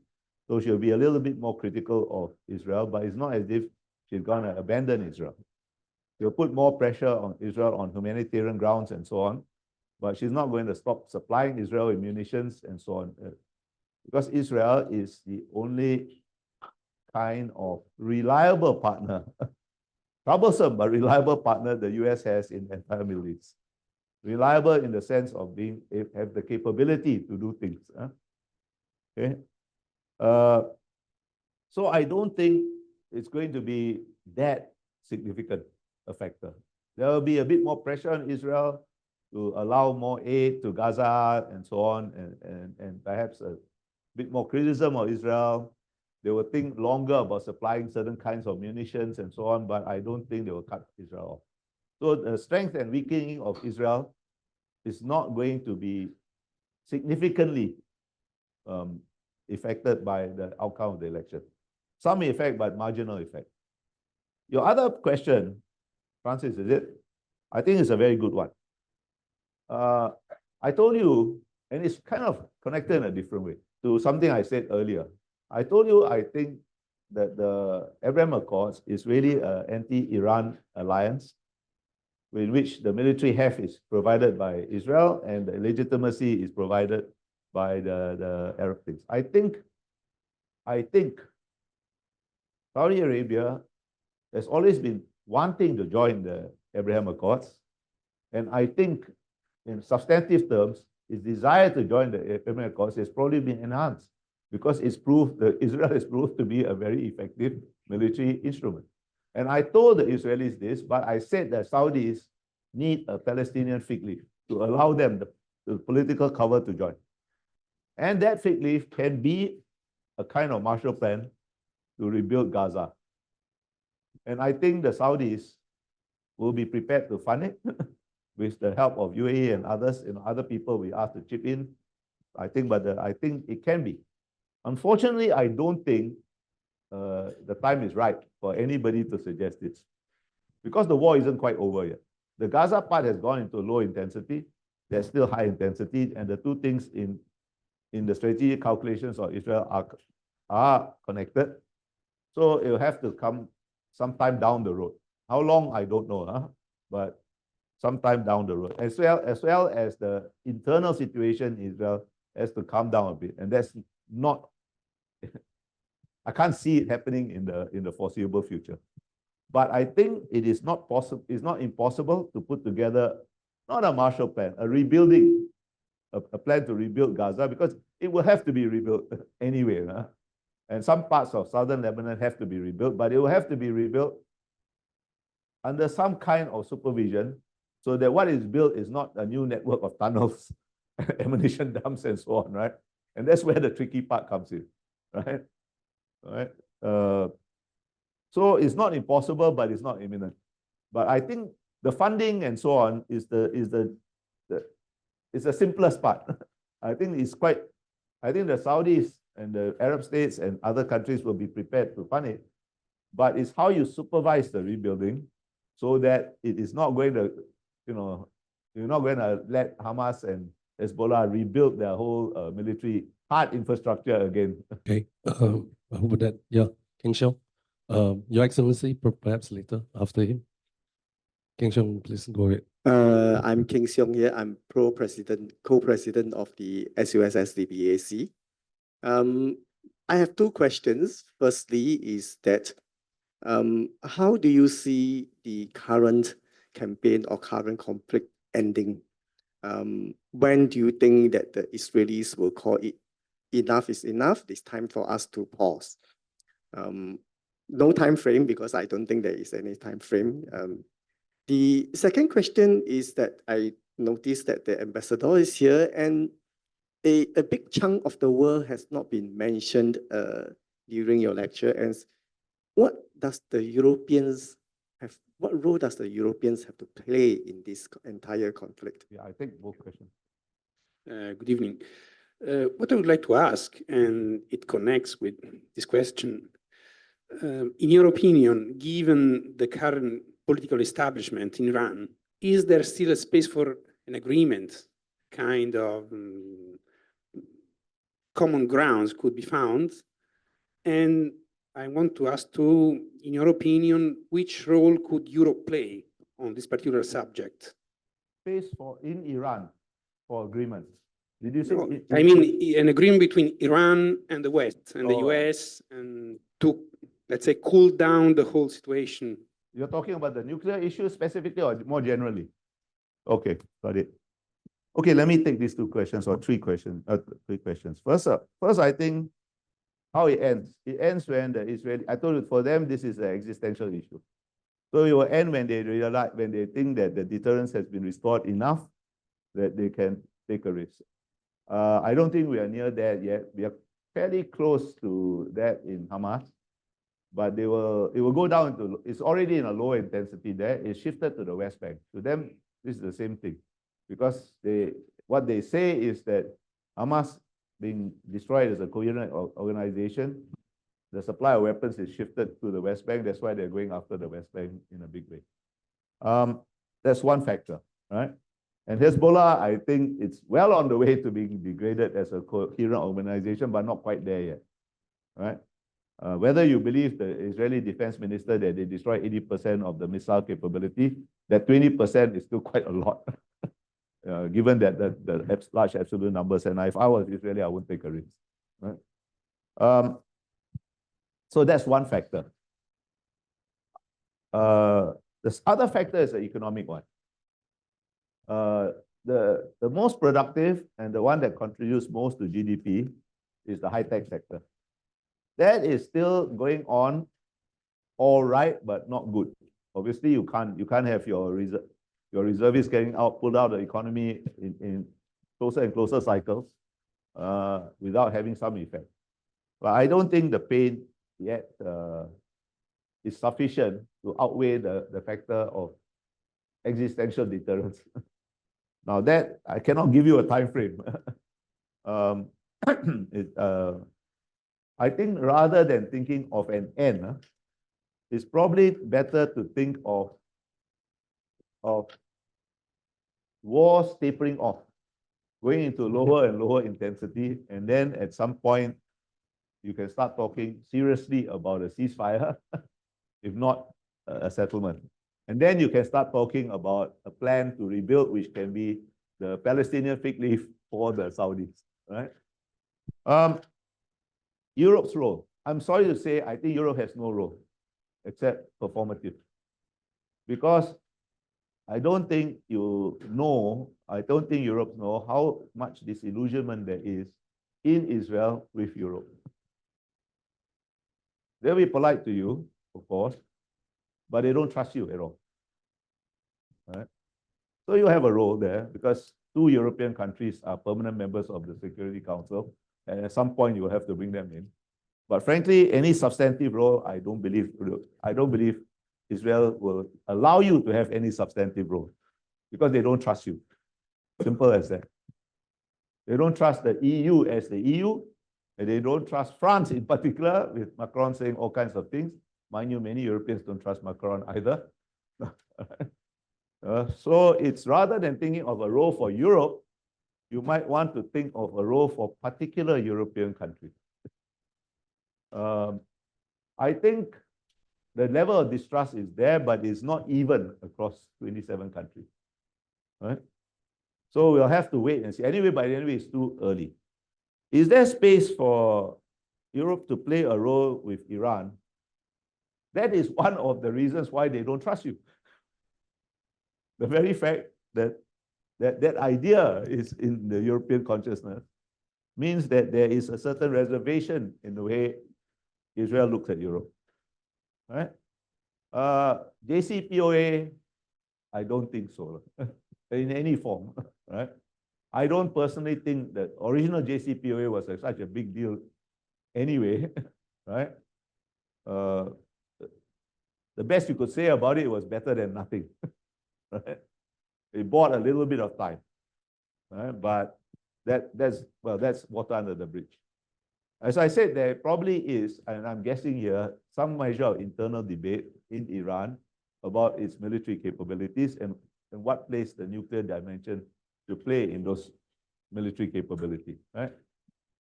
So she'll be a little bit more critical of Israel, but it's not as if she's going to abandon Israel. She'll put more pressure on Israel on humanitarian grounds and so on, but she's not going to stop supplying Israel with munitions and so on. Because Israel is the only kind of reliable partner, troublesome but reliable partner the US has in the entire Middle East. Reliable in the sense of have the capability to do things. Okay. So I don't think it's going to be that significant a factor. There will be a bit more pressure on Israel to allow more aid to Gaza and so on, and perhaps a bit more criticism of Israel. They will think longer about supplying certain kinds of munitions and so on, but I don't think they will cut Israel off. So the strength and weakening of Israel is not going to be significantly affected by the outcome of the election. Some effect, but marginal effect. Your other question, Francis, is it? I think it's a very good one. I told you, and it's kind of connected in a different way to something I said earlier. I told you I think that the Abraham Accords is really an anti-Iran alliance in which the military heft is provided by Israel and the legitimacy is provided by the Arab states. I think Saudi Arabia has always been wanting to join the Abraham Accords. And I think in substantive terms, its desire to join the Abraham Accords has probably been enhanced because it's proved that Israel has proved to be a very effective military instrument. And I told the Israelis this, but I said that Saudis need a Palestinian fig leaf to allow them the political cover to join. And that fig leaf can be a kind of Marshall Plan to rebuild Gaza. And I think the Saudis will be prepared to fund it with the help of UAE and others, other people we asked to chip in. I think it can be. Unfortunately, I don't think the time is right for anybody to suggest this because the war isn't quite over yet. The Gaza part has gone into low intensity. There's still high intensity, and the two things in the strategic calculations of Israel are connected. So it will have to come sometime down the road. How long, I don't know, but sometime down the road. As well as the internal situation in Israel has to calm down a bit. And that's not, I can't see it happening in the foreseeable future. But I think it is not possible, it's not impossible to put together, not a Marshall Plan, a rebuilding, a plan to rebuild Gaza, because it will have to be rebuilt anyway. And some parts of southern Lebanon have to be rebuilt, but it will have to be rebuilt under some kind of supervision so that what is built is not a new network of tunnels, ammunition dumps, and so on, right? And that's where the tricky part comes in, right? Right? So it's not impossible, but it's not imminent. But I think the funding and so on is the simplest part. I think the Saudis and the Arab states and other countries will be prepared to fund it. But it's how you supervise the rebuilding so that it is not going to, you're not going to let Hamas and Hezbollah rebuild their whole military hard infrastructure again. Okay. With that, yeah, Keng Siong. Your Excellency, perhaps later after him. Keng Siong, please go ahead. I'm Keng Siong here. I'm co-president of the SUSS-DBAC. I have two questions. Firstly is that how do you see the current campaign or current conflict ending? when do you think that the Israelis will call it enough is enough? It's time for us to pause. No time frame, because I don't think there is any time frame. The second question is that I noticed that the ambassador is here, and a big chunk of the world has not been mentioned during your lecture. And what does the Europeans have? What role does the Europeans have to play in this entire conflict? Yeah, I think both questions. Good evening. What I would like to ask, and it connects with this question, in your opinion, given the current political establishment in Iran, is there still a space for an agreement, kind of common grounds could be found? And I want to ask too, in your opinion, which role could Europe play on this particular subject? Space in Iran for agreement. Did you say? No, I mean, an agreement between Iran and the West and the US, and to, let's say, cool down the whole situation. You're talking about the nuclear issue specifically or more generally? Okay, got it. Okay, let me take these two questions or three questions. First, I think how it ends. It ends when the Israeli, I told you, for them, this is an existential issue. So it will end when they realize, when they think that the deterrence has been restored enough that they can take a risk. I don't think we are near that yet. We are fairly close to that in Hamas, but it will go down to, it's already in a low intensity there. It's shifted to the West Bank. To them, this is the same thing, because what they say is that Hamas being destroyed as a coherent organization, the supply of weapons is shifted to the West Bank. That's why they're going after the West Bank in a big way. That's one factor, right? And Hezbollah, I think it's well on the way to being degraded as a coherent organization, but not quite there yet, right? Whether you believe the Israeli defense minister that they destroy 80% of the missile capability, that 20% is still quite a lot, given that the large absolute numbers. And if I was Israeli, I wouldn't take a risk, right? So that's one factor. The other factor is the economic one. The most productive and the one that contributes most to GDP is the high-tech sector. That is still going on all right, but not good. Obviously, you can't have your reservists getting pulled out of the economy in closer and closer cycles without having some effect. But I don't think the pain yet is sufficient to outweigh the factor of existential deterrence. Now that I cannot give you a time frame. I think rather than thinking of an end, it's probably better to think of wars tapering off, going into lower and lower intensity, and then at some point you can start talking seriously about a ceasefire, if not a settlement. And then you can start talking about a plan to rebuild, which can be the Palestinian fig leaf for the Saudis, right? Europe's role. I'm sorry to say, I think Europe has no role except performative. Because I don't think Europe know how much disillusionment there is in Israel with Europe. They'll be polite to you, of course, but they don't trust you at all. Right? So you have a role there because 2 European countries are permanent members of the Security Council, and at some point you will have to bring them in. But frankly, any substantive role, I don't believe Israel will allow you to have any substantive role because they don't trust you. Simple as that. They don't trust the EU as the EU, and they don't trust France in particular, with Macron saying all kinds of things. Mind you, many Europeans don't trust Macron either. So it's rather than thinking of a role for Europe, you might want to think of a role for particular European countries. I think the level of distrust is there, but it's not even across 27 countries. Right? So we'll have to wait and see. Anyway, it's too early. Is there space for Europe to play a role with Iran? That is one of the reasons why they don't trust you. The very fact that that idea is in the European consciousness means that there is a certain reservation in the way Israel looks at Europe, right? JCPOA, I don't think so, in any form, right? I don't personally think that original JCPOA was such a big deal anyway, right? The best you could say about it was better than nothing, right? It bought a little bit of time, right? But that's water under the bridge. As I said, there probably is, and I'm guessing here, some measure of internal debate in Iran about its military capabilities and what place the nuclear dimension to play in those military capabilities, right?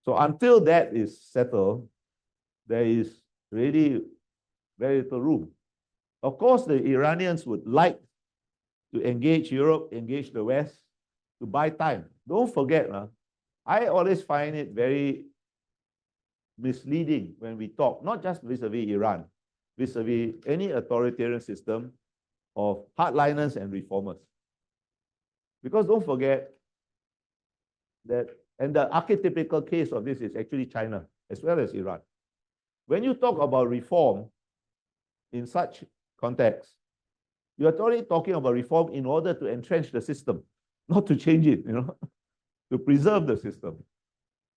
So until that is settled, there is really very little room. Of course, the Iranians would like to engage Europe, engage the West, to buy time. Don't forget, I always find it very misleading when we talk, not just vis-a-vis Iran, vis-a-vis any authoritarian system of hardliners and reformers. Because don't forget that, and the archetypical case of this is actually China as well as Iran. When you talk about reform in such context, you're already talking about reform in order to entrench the system, not to change it, to preserve the system.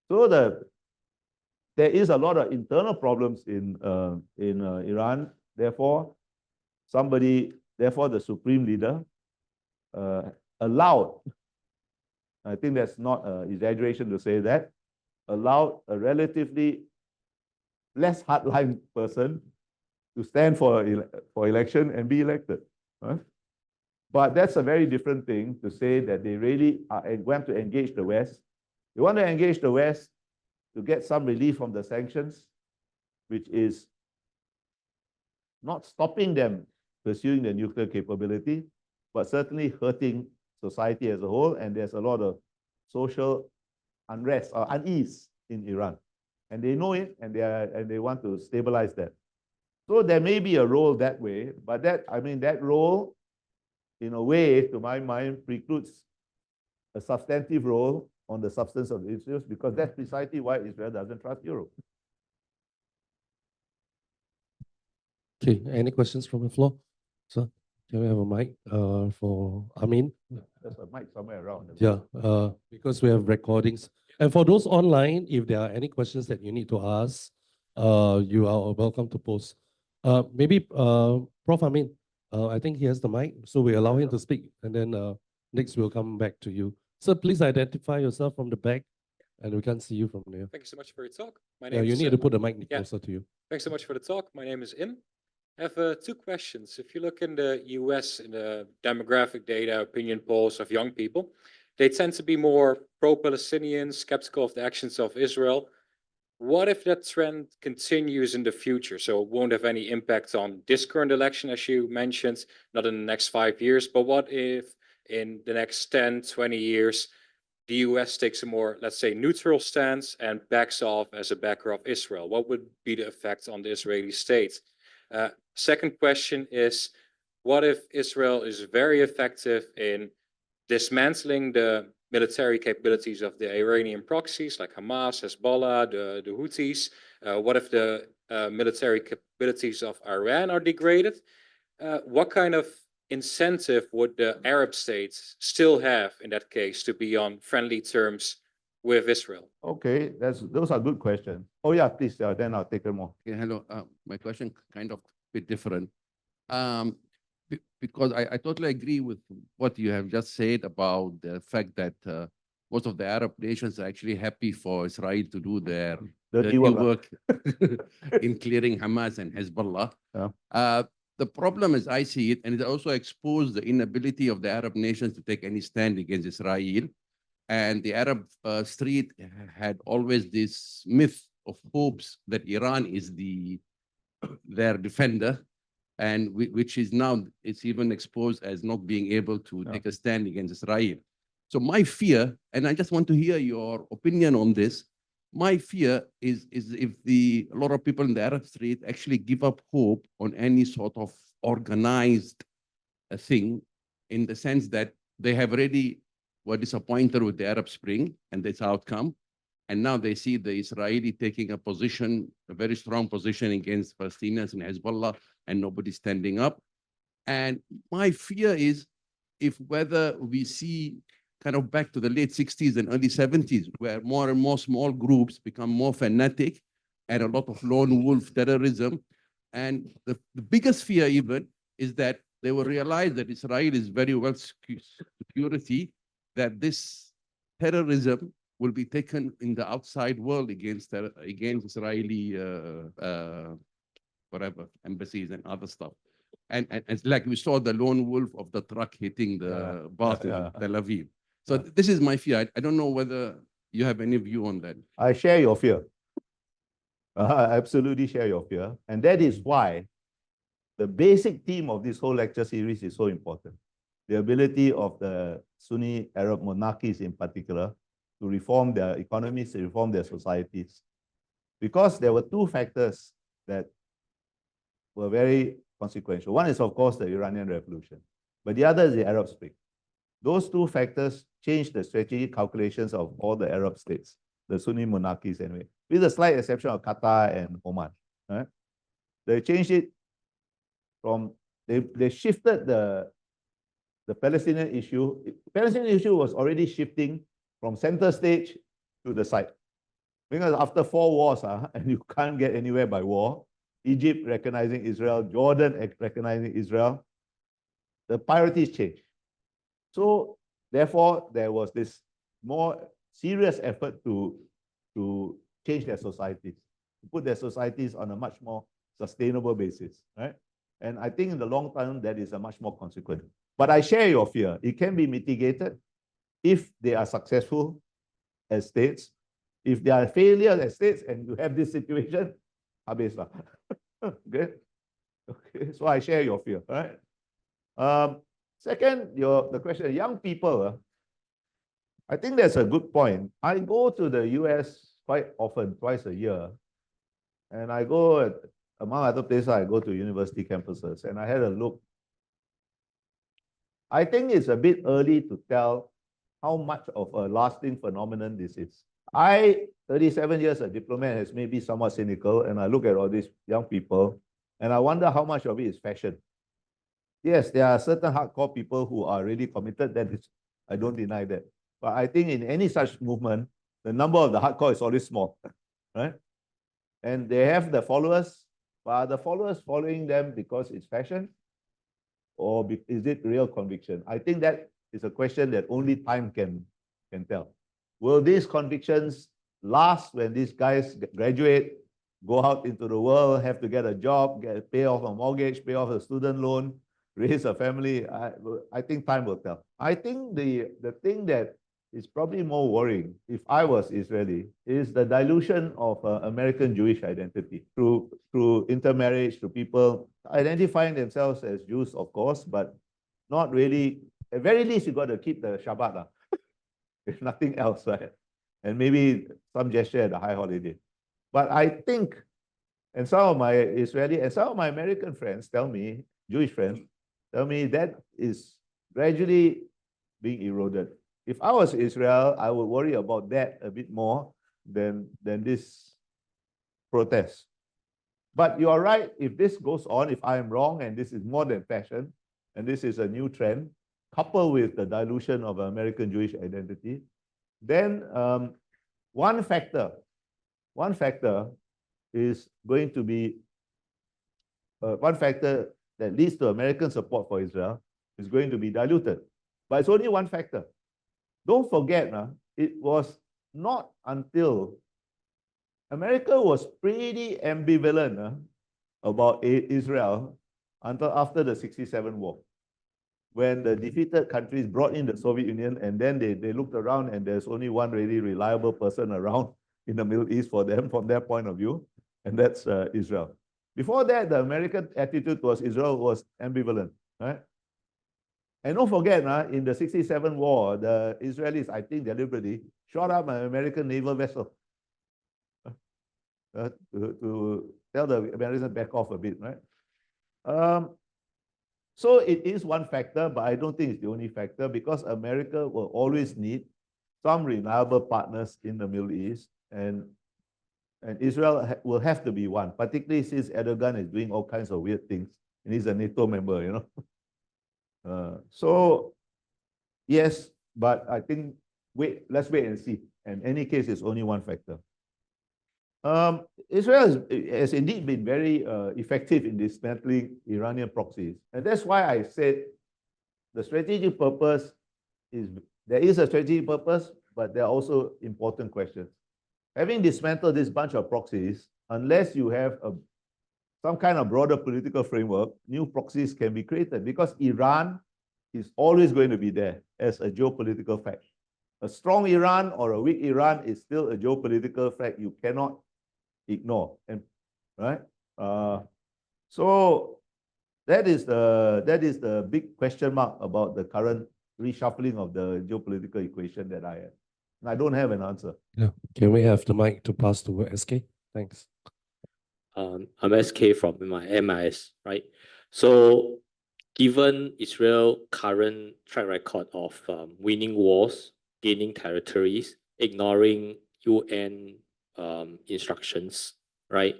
So there is a lot of internal problems in Iran. Therefore, the supreme leader allowed, I think that's not an exaggeration to say that, allowed a relatively less hardline person to stand for election and be elected. Right? But that's a very different thing to say that they really want to engage the West. They want to engage the West to get some relief from the sanctions, which is not stopping them pursuing the nuclear capability, but certainly hurting society as a whole. And there's a lot of social unrest or unease in Iran. And they know it, and they want to stabilize that. So there may be a role that way, but that role, in a way, to my mind, precludes a substantive role on the substance of the issues, because that's precisely why Israel doesn't trust Europe. Okay, any questions from the floor? Sir, can we have a mic for Amin? There's a mic somewhere around. Yeah, because we have recordings. And for those online, if there are any questions that you need to ask, you are welcome to post. Maybe Prof. Amin, I think he has the mic, so we allow him to speak, and then next we'll come back to you. Sir, please identify yourself from the back, and we can't see you from there. Thank you so much for your talk. My Yeah, name you is, need to put the mic yeah. closer to you. Thanks so much for the talk. My name is Im. I have two questions. If you look in the US, in the demographic data, opinion polls of young people, they tend to be more pro-Palestinian, skeptical of the actions of Israel. What if that trend continues in the future? So it won't have any impact on this current election, as you mentioned, not in the next 5 years, but what if in the next 10, 20 years, the US takes a more, let's say, neutral stance and backs off as a backer of Israel? What would be the effect on the Israeli state? Second question is, what if Israel is very effective in dismantling the military capabilities of the Iranian proxies like Hamas, Hezbollah, the Houthis? What if the military capabilities of Iran are degraded? What kind of incentive would the Arab states still have in that case to be on friendly terms with Israel? Okay, those are good questions. Oh yeah, please, then I'll take them more. Okay, hello. My question kind of bit different. Because I totally agree with what you have just said about the fact that most of the Arab nations are actually happy for Israel to do their dirty work in clearing Hamas and Hezbollah. Yeah. The problem as I see it, and it also exposed the inability of the Arab nations to take any stand against Israel. And the Arab street had always this myth of hopes that Iran is their defender, and which is now, it's even exposed as not being able to take a stand against Israel. So my fear, and I just want to hear your opinion on this, my fear is if a lot of people in the Arab street actually give up hope on any sort of organized thing, in the sense that they have already were disappointed with the Arab Spring and its outcome. And now they see the Israeli taking a position, a very strong position against Palestinians and Hezbollah, and nobody standing up. And my fear is if whether we see kind of back to the late 60s and early 70s, where more and more small groups become more fanatic and a lot of lone wolf terrorism. And the biggest fear even is that they will realize that Israel is very well security, that this terrorism will be taken in the outside world against Israeli whatever embassies and other stuff. And it's like we saw the lone wolf of the truck hitting the bus in Tel Aviv. So this is my fear. I don't know whether you have any view on that. I share your fear. I absolutely share your fear. And that is why the basic theme of this whole lecture series is so important. The ability of the Sunni Arab monarchies in particular to reform their economies, to reform their societies. Because there were two factors that were very consequential. One is, of course, the Iranian Revolution, but the other is the Arab Spring. Those two factors changed the strategic calculations of all the Arab states, the Sunni monarchies anyway, with a slight exception of Qatar and Oman. Right? They changed it from, they shifted the Palestinian issue. The Palestinian issue was already shifting from center stage to the side. Because after 4 wars, and you can't get anywhere by war, Egypt recognizing Israel, Jordan recognizing Israel, the priorities changed. So therefore, there was this more serious effort to change their societies, to put their societies on a much more sustainable basis, right? And I think in the long term, that is a much more consequent. But I share your fear. It can be mitigated if they are successful as states. If they are failures as states and you have this situation, habis lah. Okay? Okay, so I share your fear, right? Second, the question, young people, I think that's a good point. I go to the US quite often, twice a year, and I go, among other places, I go to university campuses, and I had a look. I think it's a bit early to tell how much of a lasting phenomenon this is. 37 years a diplomat, has made me somewhat cynical, and I look at all these young people, and I wonder how much of it is fashion. Yes, there are certain hardcore people who are really committed. That is, I don't deny that. But I think in any such movement, the number of the hardcore is always small, right? And they have the followers, but are the followers following them because it's fashion? Or is it real conviction? I think that is a question that only time can tell. Will these convictions last when these guys graduate, go out into the world, have to get a job, pay off a mortgage, pay off a student loan, raise a family? I think time will tell. I think the thing that is probably more worrying, if I was Israeli, is the dilution of American Jewish identity through intermarriage, through people identifying themselves as Jews, of course, but not really. At very least, you got to keep the Shabbat, if nothing else, right? And maybe some gesture at a high holiday. But I think, and some of my Israeli and some of my American friends tell me, Jewish friends, tell me that is gradually being eroded. If I was Israel, I would worry about that a bit more than this protest. But you are right, if this goes on, if I am wrong, and this is more than fashion, and this is a new trend, coupled with the dilution of American Jewish identity, then one factor is going to be, one factor that leads to American support for Israel is going to be diluted. But it's only one factor. Don't forget, it was not until America was pretty ambivalent about Israel until after the 1967 war, when the defeated countries brought in the Soviet Union, and then they looked around and there's only one really reliable person around in the Middle East for them from their point of view, and that's Israel. Before that, the American attitude towards Israel was ambivalent, right? And don't forget, in the 1967 war, the Israelis, I think deliberately, shot up an American naval vessel to tell the Americans back off a bit, right? So it is one factor, but I don't think it's the only factor because America will always need some reliable partners in the Middle East, and Israel will have to be one, particularly since Erdogan is doing all kinds of weird things and he's a NATO member, you know. So yes, but I think let's wait and see. In any case, it's only one factor. Israel has indeed been very effective in dismantling Iranian proxies. And that's why I said the strategic purpose is, there is a strategic purpose, but there are also important questions. Having dismantled this bunch of proxies, unless you have some kind of broader political framework, new proxies can be created because Iran is always going to be there as a geopolitical fact. A strong Iran or a weak Iran is still a geopolitical fact you cannot ignore, and right. So that is the big question mark about the current reshuffling of the geopolitical equation that I have. And I don't have an answer. Yeah. Can we have the mic to pass to SK? Thanks. I'm SK from my MIS, right? So given Israel's current track record of winning wars, gaining territories, ignoring UN instructions, right?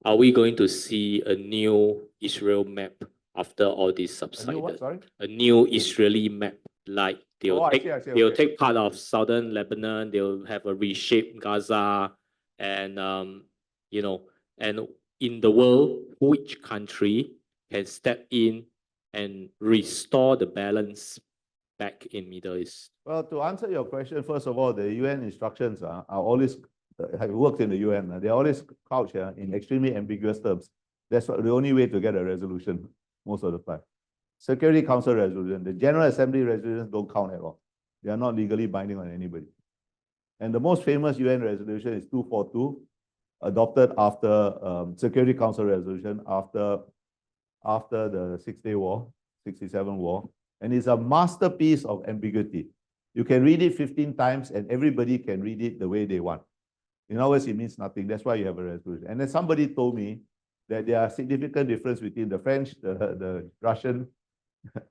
Are we going to see a new Israel map after all this subsided? A new Israeli map, like they'll take part of southern Lebanon, they'll have a reshaped Gaza, and you know, and in the world, which country can step in and restore the balance back in Middle East? Well, to answer your question, first of all, the UN instructions are always, have worked in the UN, they're always couched in extremely ambiguous terms. That's the only way to get a resolution most of the time. Security Council resolution, the General Assembly resolutions don't count at all. They are not legally binding on anybody. And the most famous UN resolution is 242, adopted after Security Council resolution after the 6-Day War, 67 war, and it's a masterpiece of ambiguity. You can read it 15 times and everybody can read it the way they want. In other words, it means nothing. That's why you have a resolution. And then somebody told me that there are significant differences between the French, the Russian,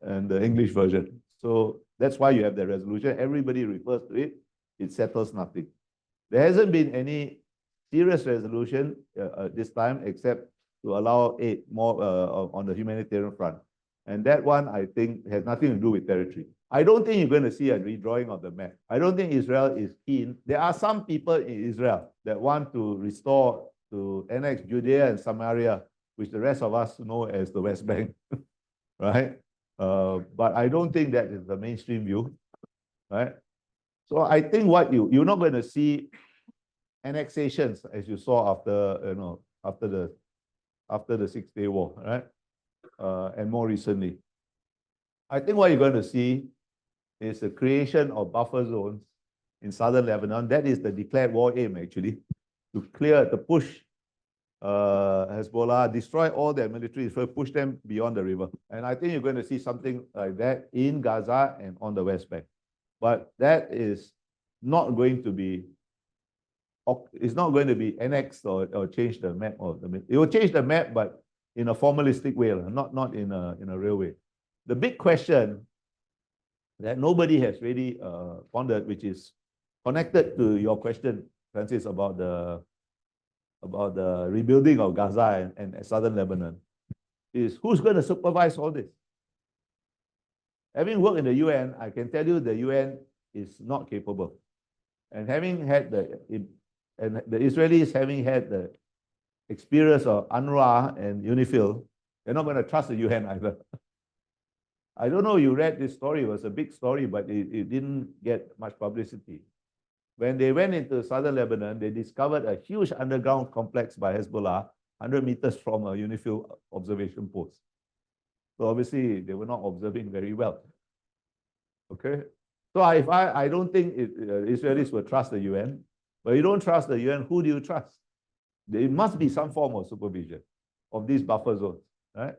and the English version. So that's why you have the resolution. Everybody refers to it. It settles nothing. There hasn't been any serious resolution this time, except to allow aid more on the humanitarian front. And that one, I think, has nothing to do with territory. I don't think you're going to see a redrawing of the map. I don't think Israel is keen. There are some people in Israel that want to restore, to annex Judea and Samaria, which the rest of us know as the West Bank, right? But I don't think that is the mainstream view, right? So I think what you're not going to see annexations as you saw after the 6-Day War, right? And more recently. I think what you're going to see is the creation of buffer zones in southern Lebanon. That is the declared war aim, actually, to push Hezbollah, destroy all their military, push them beyond the river. And I think you're going to see something like that in Gaza and on the West Bank. But that is not going to be, it's not going to be annexed or change the map of the. It will change the map, but in a formalistic way, not in a real way. The big question that nobody has really pondered, which is connected to your question, Francis, about the rebuilding of Gaza and southern Lebanon, is who's going to supervise all this? Having worked in the UN, I can tell you the UN is not capable. And having had the Israelis having had the experience of UNRWA and UNIFIL, they're not going to trust the UN either. I don't know, you read this story, it was a big story, but it didn't get much publicity. When they went into southern Lebanon, they discovered a huge underground complex by Hezbollah, 100 meters from a UNIFIL observation post. So obviously, they were not observing very well. Okay? So I don't think Israelis will trust the UN. But you don't trust the UN, who do you trust? There must be some form of supervision of these buffer zones, right?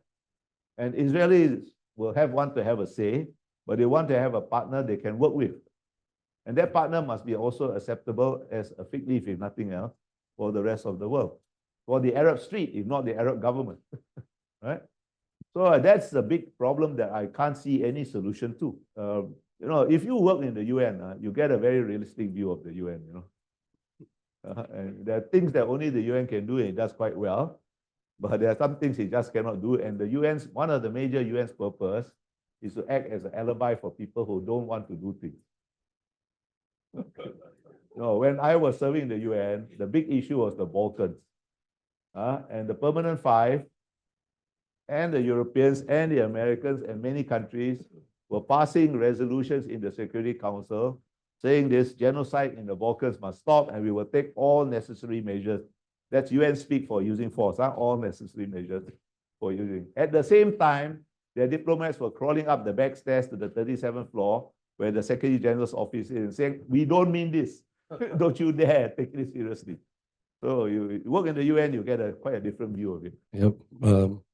And Israelis will want to have a say, but they want to have a partner they can work with. And that partner must be also acceptable as a fig leaf, if nothing else, for the rest of the world, for the Arab street, if not the Arab government, right? So that's the big problem that I can't see any solution to. If you work in the UN, you get a very realistic view of the UN, and there are things that only the UN can do, and it does quite well. But there are some things it just cannot do. And the UN's, one of the major UN's purpose is to act as an alibi for people who don't want to do things. No, when I was serving the UN, the big issue was the Balkans. And the Permanent Five and the Europeans and the Americans and many countries were passing resolutions in the Security Council saying this genocide in the Balkans must stop and we will take all necessary measures. That's UN speak for using force, all necessary measures for using. At the same time, their diplomats were crawling up the back stairs to the 37th floor where the Secretary General's office is and saying, we don't mean this. Don't you dare take it seriously. So you work in the UN, you get quite a different view of it. Yep.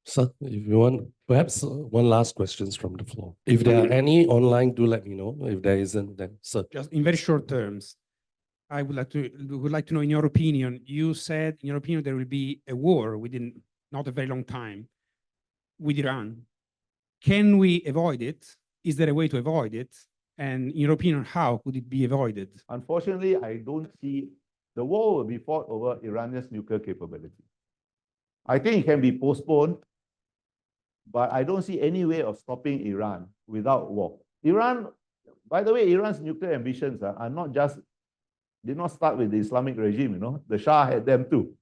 Sir, if you want, perhaps one last questions from the floor. If there are any online, do let me know. If there isn't, then sir. Just in very short terms, I would like to know, in your opinion, you said, in your opinion, there will be a war within not a very long time with Iran. Can we avoid it? Is there a way to avoid it? And in your opinion, how could it be avoided? Unfortunately, I don't see the war will be fought over Iran's nuclear capability. I think it can be postponed, but I don't see any way of stopping Iran without war. Iran, by the way, Iran's nuclear ambitions are not just, did not start with the Islamic regime, the Shah had them too.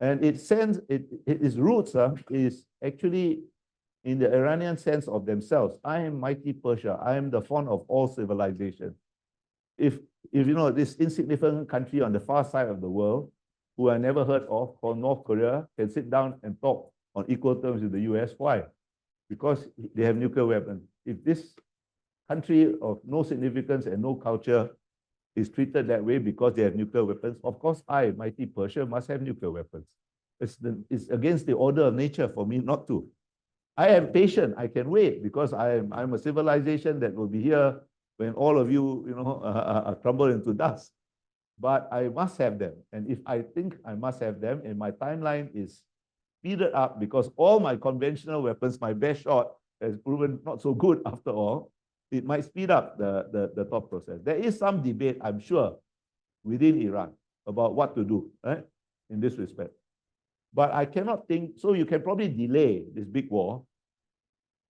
And its roots is actually in the Iranian sense of themselves. I am mighty Persia. I am the font of all civilization. If this insignificant country on the far side of the world, who I never heard of, called North Korea, can sit down and talk on equal terms with the US, why? Because they have nuclear weapons. If this country of no significance and no culture is treated that way because they have nuclear weapons, of course I, mighty Persia, must have nuclear weapons. It's against the order of nature for me not to. I am patient, I can wait, because I'm a civilization that will be here when all of you, crumble into dust. But I must have them. And if I think I must have them, and my timeline is speeded up because all my conventional weapons, my best shot has proven not so good after all, it might speed up the thought process. There is some debate, I'm sure, within Iran about what to do, right, in this respect. But I cannot think, so you can probably delay this big war,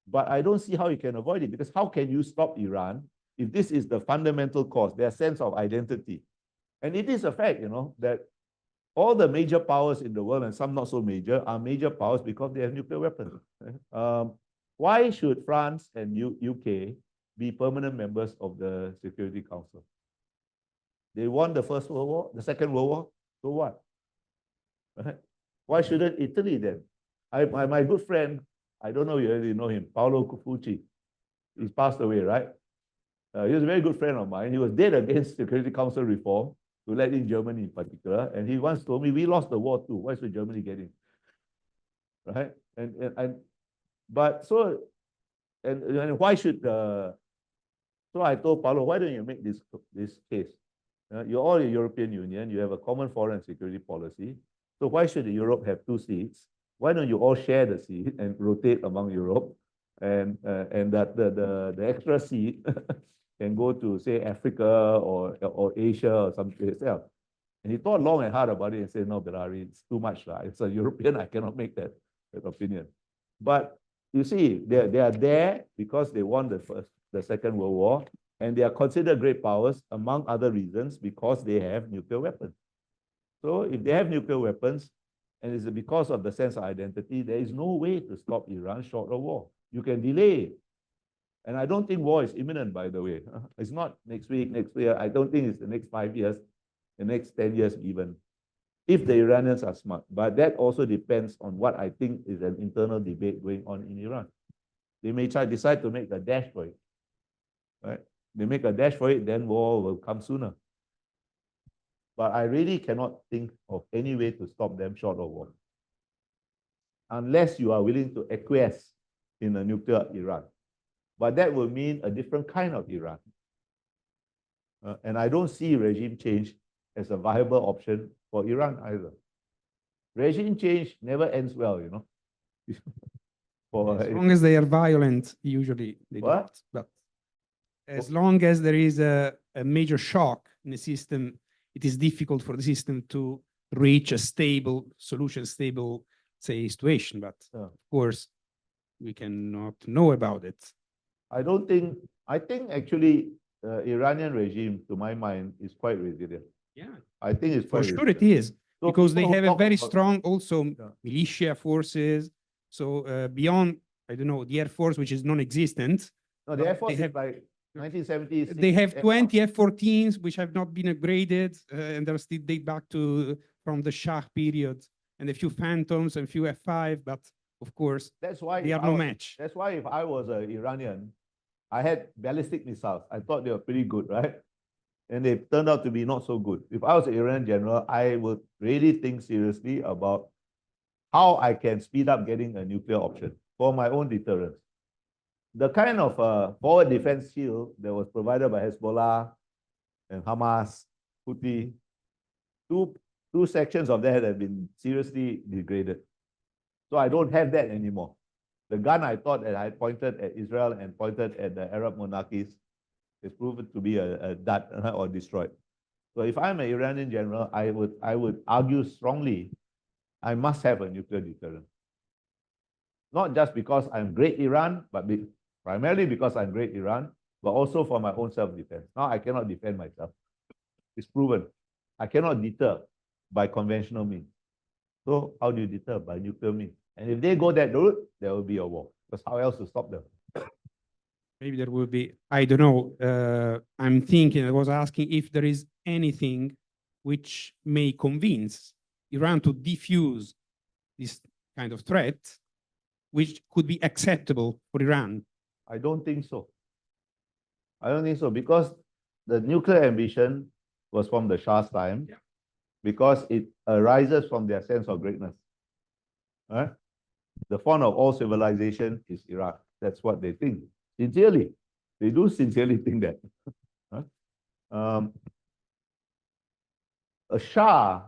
but I don't see how you can avoid it, because how can you stop Iran if this is the fundamental cause, their sense of identity? And it is a fact, that all the major powers in the world, and some not so major, are major powers because they have nuclear weapons. Why should France and UK be permanent members of the Security Council? They won the First World War, the Second World War, so what? Right? Why shouldn't Italy then? My good friend, I don't know if you already know him, Paolo Cufucci. He's passed away, right? He was a very good friend of mine. He was dead against Security Council reform, to let in Germany in particular. And he once told me, we lost the war too. Why should Germany get in? Right? And why should so I told Paolo, why don't you make this case? You're all a European Union, you have a common foreign and security policy. So why should Europe have 2 seats? Why don't you all share the seat and rotate among Europe? And that the extra seat can go to, say, Africa or Asia or someplace else. And he thought long and hard about it and said, no, Berari, it's too much. It's a European, I cannot make that opinion. But you see, they are there because they won the Second World War, and they are considered great powers, among other reasons, because they have nuclear weapons. So if they have nuclear weapons, and it's because of the sense of identity, there is no way to stop Iran short of war. You can delay it. And I don't think war is imminent, by the way. It's not next week, next year. I don't think it's the next 5 years, the next 10 years even, if the Iranians are smart. But that also depends on what I think is an internal debate going on in Iran. They may decide to make a dash for it. Right? They make a dash for it, then war will come sooner. But I really cannot think of any way to stop them short of war, unless you are willing to acquiesce in a nuclear Iran. But that will mean a different kind of Iran. And I don't see regime change as a viable option for Iran either. Regime change never ends well, for As long as they are violent, usually they What? don't. But as long as there is a major shock in the system, it is difficult for the system to reach a stable solution, stable, say, situation. But Yeah. of course, we cannot know about it. I don't think, I think actually Iranian regime, to my mind, is quite resilient. Yeah, I think it's for quite sure it resilient. is. So Because they people who have a talk very about- strong also Yeah. militia forces. So beyond, I don't know, the Air Force, which is non-existent, No, the Air Force they is have- like 1970s. they have 20 F-14s, which have not been upgraded, and they're still date back to from the Shah period, and a few Phantoms and a few F-5, but of course, That's why they if are I no was- match. That's why if I was an Iranian, I had ballistic missiles. I thought they were pretty good, right? And they turned out to be not so good. If I was an Iranian general, I would really think seriously about how I can speed up getting a nuclear option for my own deterrence. The kind of forward defense shield that was provided by Hezbollah and Hamas, Houthi, two sections of that have been seriously degraded. So I don't have that anymore. The gun I thought that I pointed at Israel and pointed at the Arab monarchies is proven to be a dud or destroyed. So if I'm an Iranian general, I would argue strongly, I must have a nuclear deterrent. Not just because I'm great Iran, but primarily because I'm great Iran, but also for my own self-defense. Now I cannot defend myself. It's proven. I cannot deter by conventional means. So how do you deter? By nuclear means. And if they go that route, there will be a war. Because how else to stop them? Maybe there will be, I don't know. I'm thinking, I was asking if there is anything which may convince Iran to defuse this kind of threat, which could be acceptable for Iran. I don't think so. I don't think so because the nuclear ambition was from the Shah's time, Yeah. because it arises from their sense of greatness. Right? The font of all civilization is Iraq. That's what they think. Sincerely. They do sincerely think that. A Shah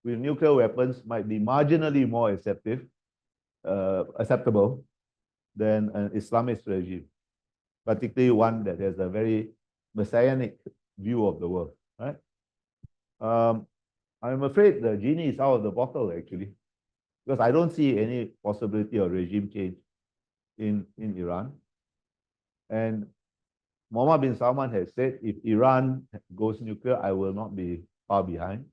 with nuclear weapons might be marginally more acceptable than an Islamist regime, particularly one that has a very messianic view of the world. Right? I'm afraid the genie is out of the bottle, actually, because I don't see any possibility of regime change in Iran. And Mohammed bin Salman has said, if Iran goes nuclear, I will not be far behind.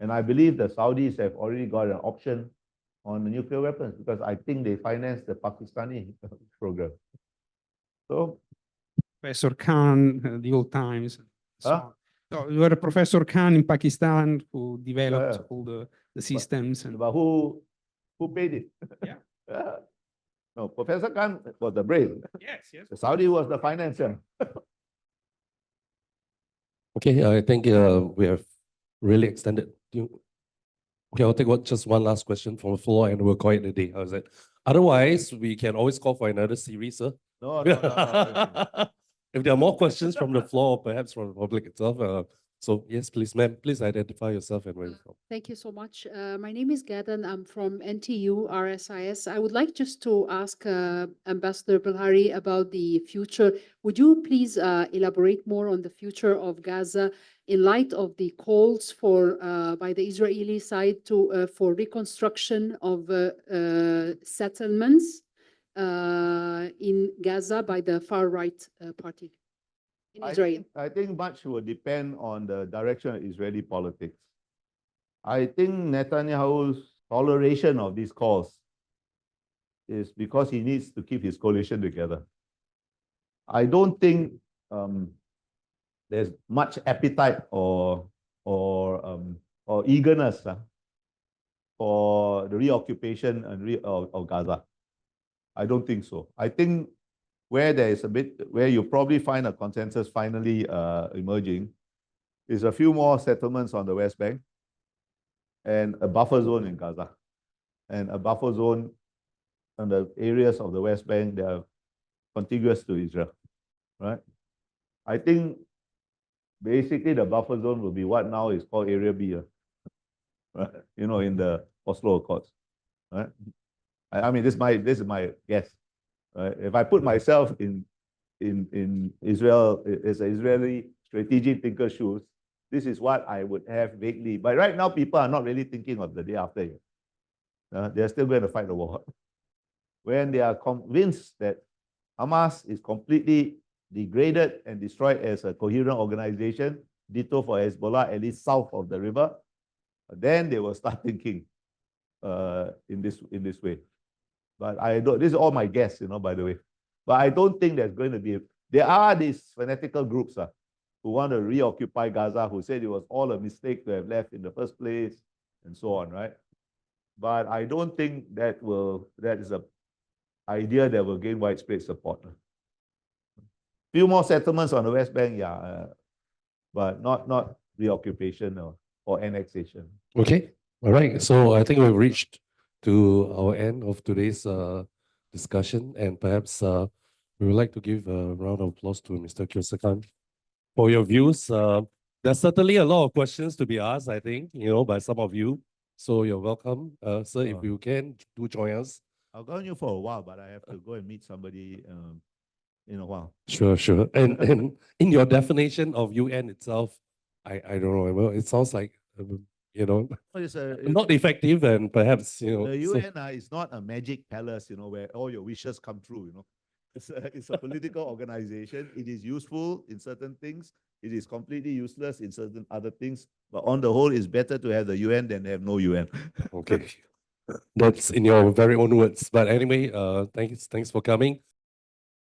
And I believe the Saudis have already got an option on the nuclear weapons because I think they finance the Pakistani program. So, Professor Khan, the old times. So, Huh? so you were a Professor Khan in Pakistan who developed Yeah. all the systems. And but who paid it? Yeah. No, Professor Khan was the brain. yes, yes. The Saudi was the financier. Okay, I think we have really extended. Okay, I'll take just one last question from the floor and we'll call it a day. How's it? Otherwise, we can always call for another series, sir. No. If there are more questions from the floor, perhaps from the public itself. So yes, please, ma'am, please identify yourself and where you're from. Thank you so much. My name is Gadan. I'm from NTU RSIS. I would like just to ask Ambassador Bilhari about the future. Would you please elaborate more on the future of Gaza in light of the calls for by the Israeli side to for reconstruction of settlements in Gaza by the far right party in Israel? I think much will depend on the direction of Israeli politics. I think Netanyahu's toleration of these calls is because he needs to keep his coalition together. I don't think there's much appetite or eagerness for the reoccupation of Gaza. I don't think so. I think where there is where you probably find a consensus finally emerging is a few more settlements on the West Bank and a buffer zone in Gaza. And a buffer zone on the areas of the West Bank that are contiguous to Israel, right? I think basically the buffer zone will be what now is called Area B, right? In the Oslo Accords, right? I mean, this is my guess. If I put myself in Israel, as an Israeli strategic thinker shoes, this is what I would have vaguely. But right now, people are not really thinking of the day after yet. They're still going to fight the war. When they are convinced that Hamas is completely degraded and destroyed as a coherent organization, ditto for Hezbollah, at least south of the river, then they will start thinking in this way. But I don't, this is all my guess, by the way. But I don't think there's going to be, there are these fanatical groups who want to reoccupy Gaza, who said it was all a mistake to have left in the first place, and so on, right? But I don't think that is an idea that will gain widespread support. Few more settlements on the West Bank, yeah, but not reoccupation or annexation. Okay, all right. So I think we've reached to our end of today's discussion, and perhaps we would like to give a round of applause to Mr. Kyosakan for your views. There's certainly a lot of questions to be asked, I think, by some of you. So you're welcome, sir. If you can, do join us. I'll go on you for a while, but I have to go and meet somebody in a while. Sure. And in your definition of UN itself, I don't know. Well, it sounds like not effective, and perhaps the UN is not a magic palace, where all your wishes come true. It's a political organization. It is useful in certain things. It is completely useless in certain other things. But on the whole, it's better to have the UN than have no UN. Okay, that's in your very own words. But anyway, thanks for coming.